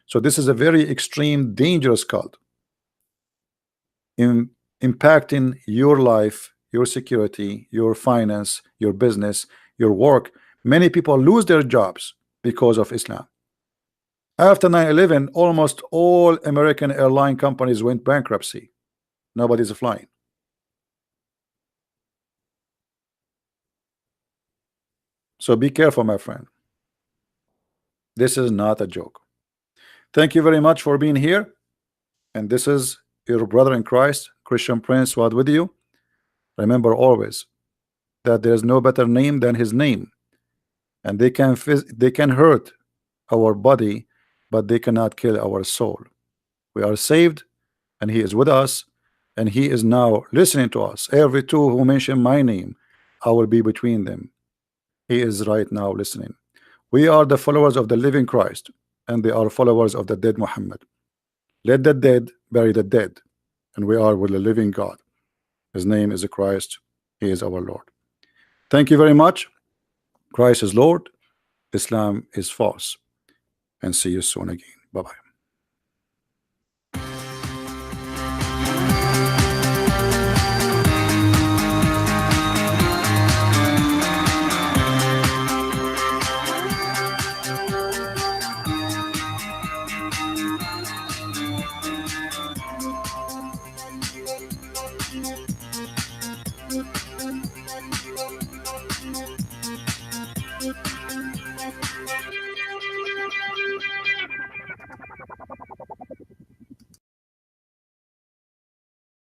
Speaker 2: So this is a very extreme, dangerous cult, impacting your life, your security, your finance, your business, your work. Many people lose their jobs because of Islam. After 9/11, almost all American airline companies went bankruptcy. Nobody's flying. So be careful, my friend. This is not a joke. Thank you very much for being here. And this is your brother in Christ, Christian Prince, was with you. Remember always that there is no better name than his name. And they can hurt our body, but they cannot kill our soul. We are saved, and he is with us, and he is now listening to us. Every two who mention my name, I will be between them. He is right now listening. We are the followers of the living Christ, and they are followers of the dead Muhammad. Let the dead bury the dead, and we are with the living God. His name is Christ. He is our Lord. Thank you very much. Christ is Lord. Islam is false. And see you soon again. Bye-bye.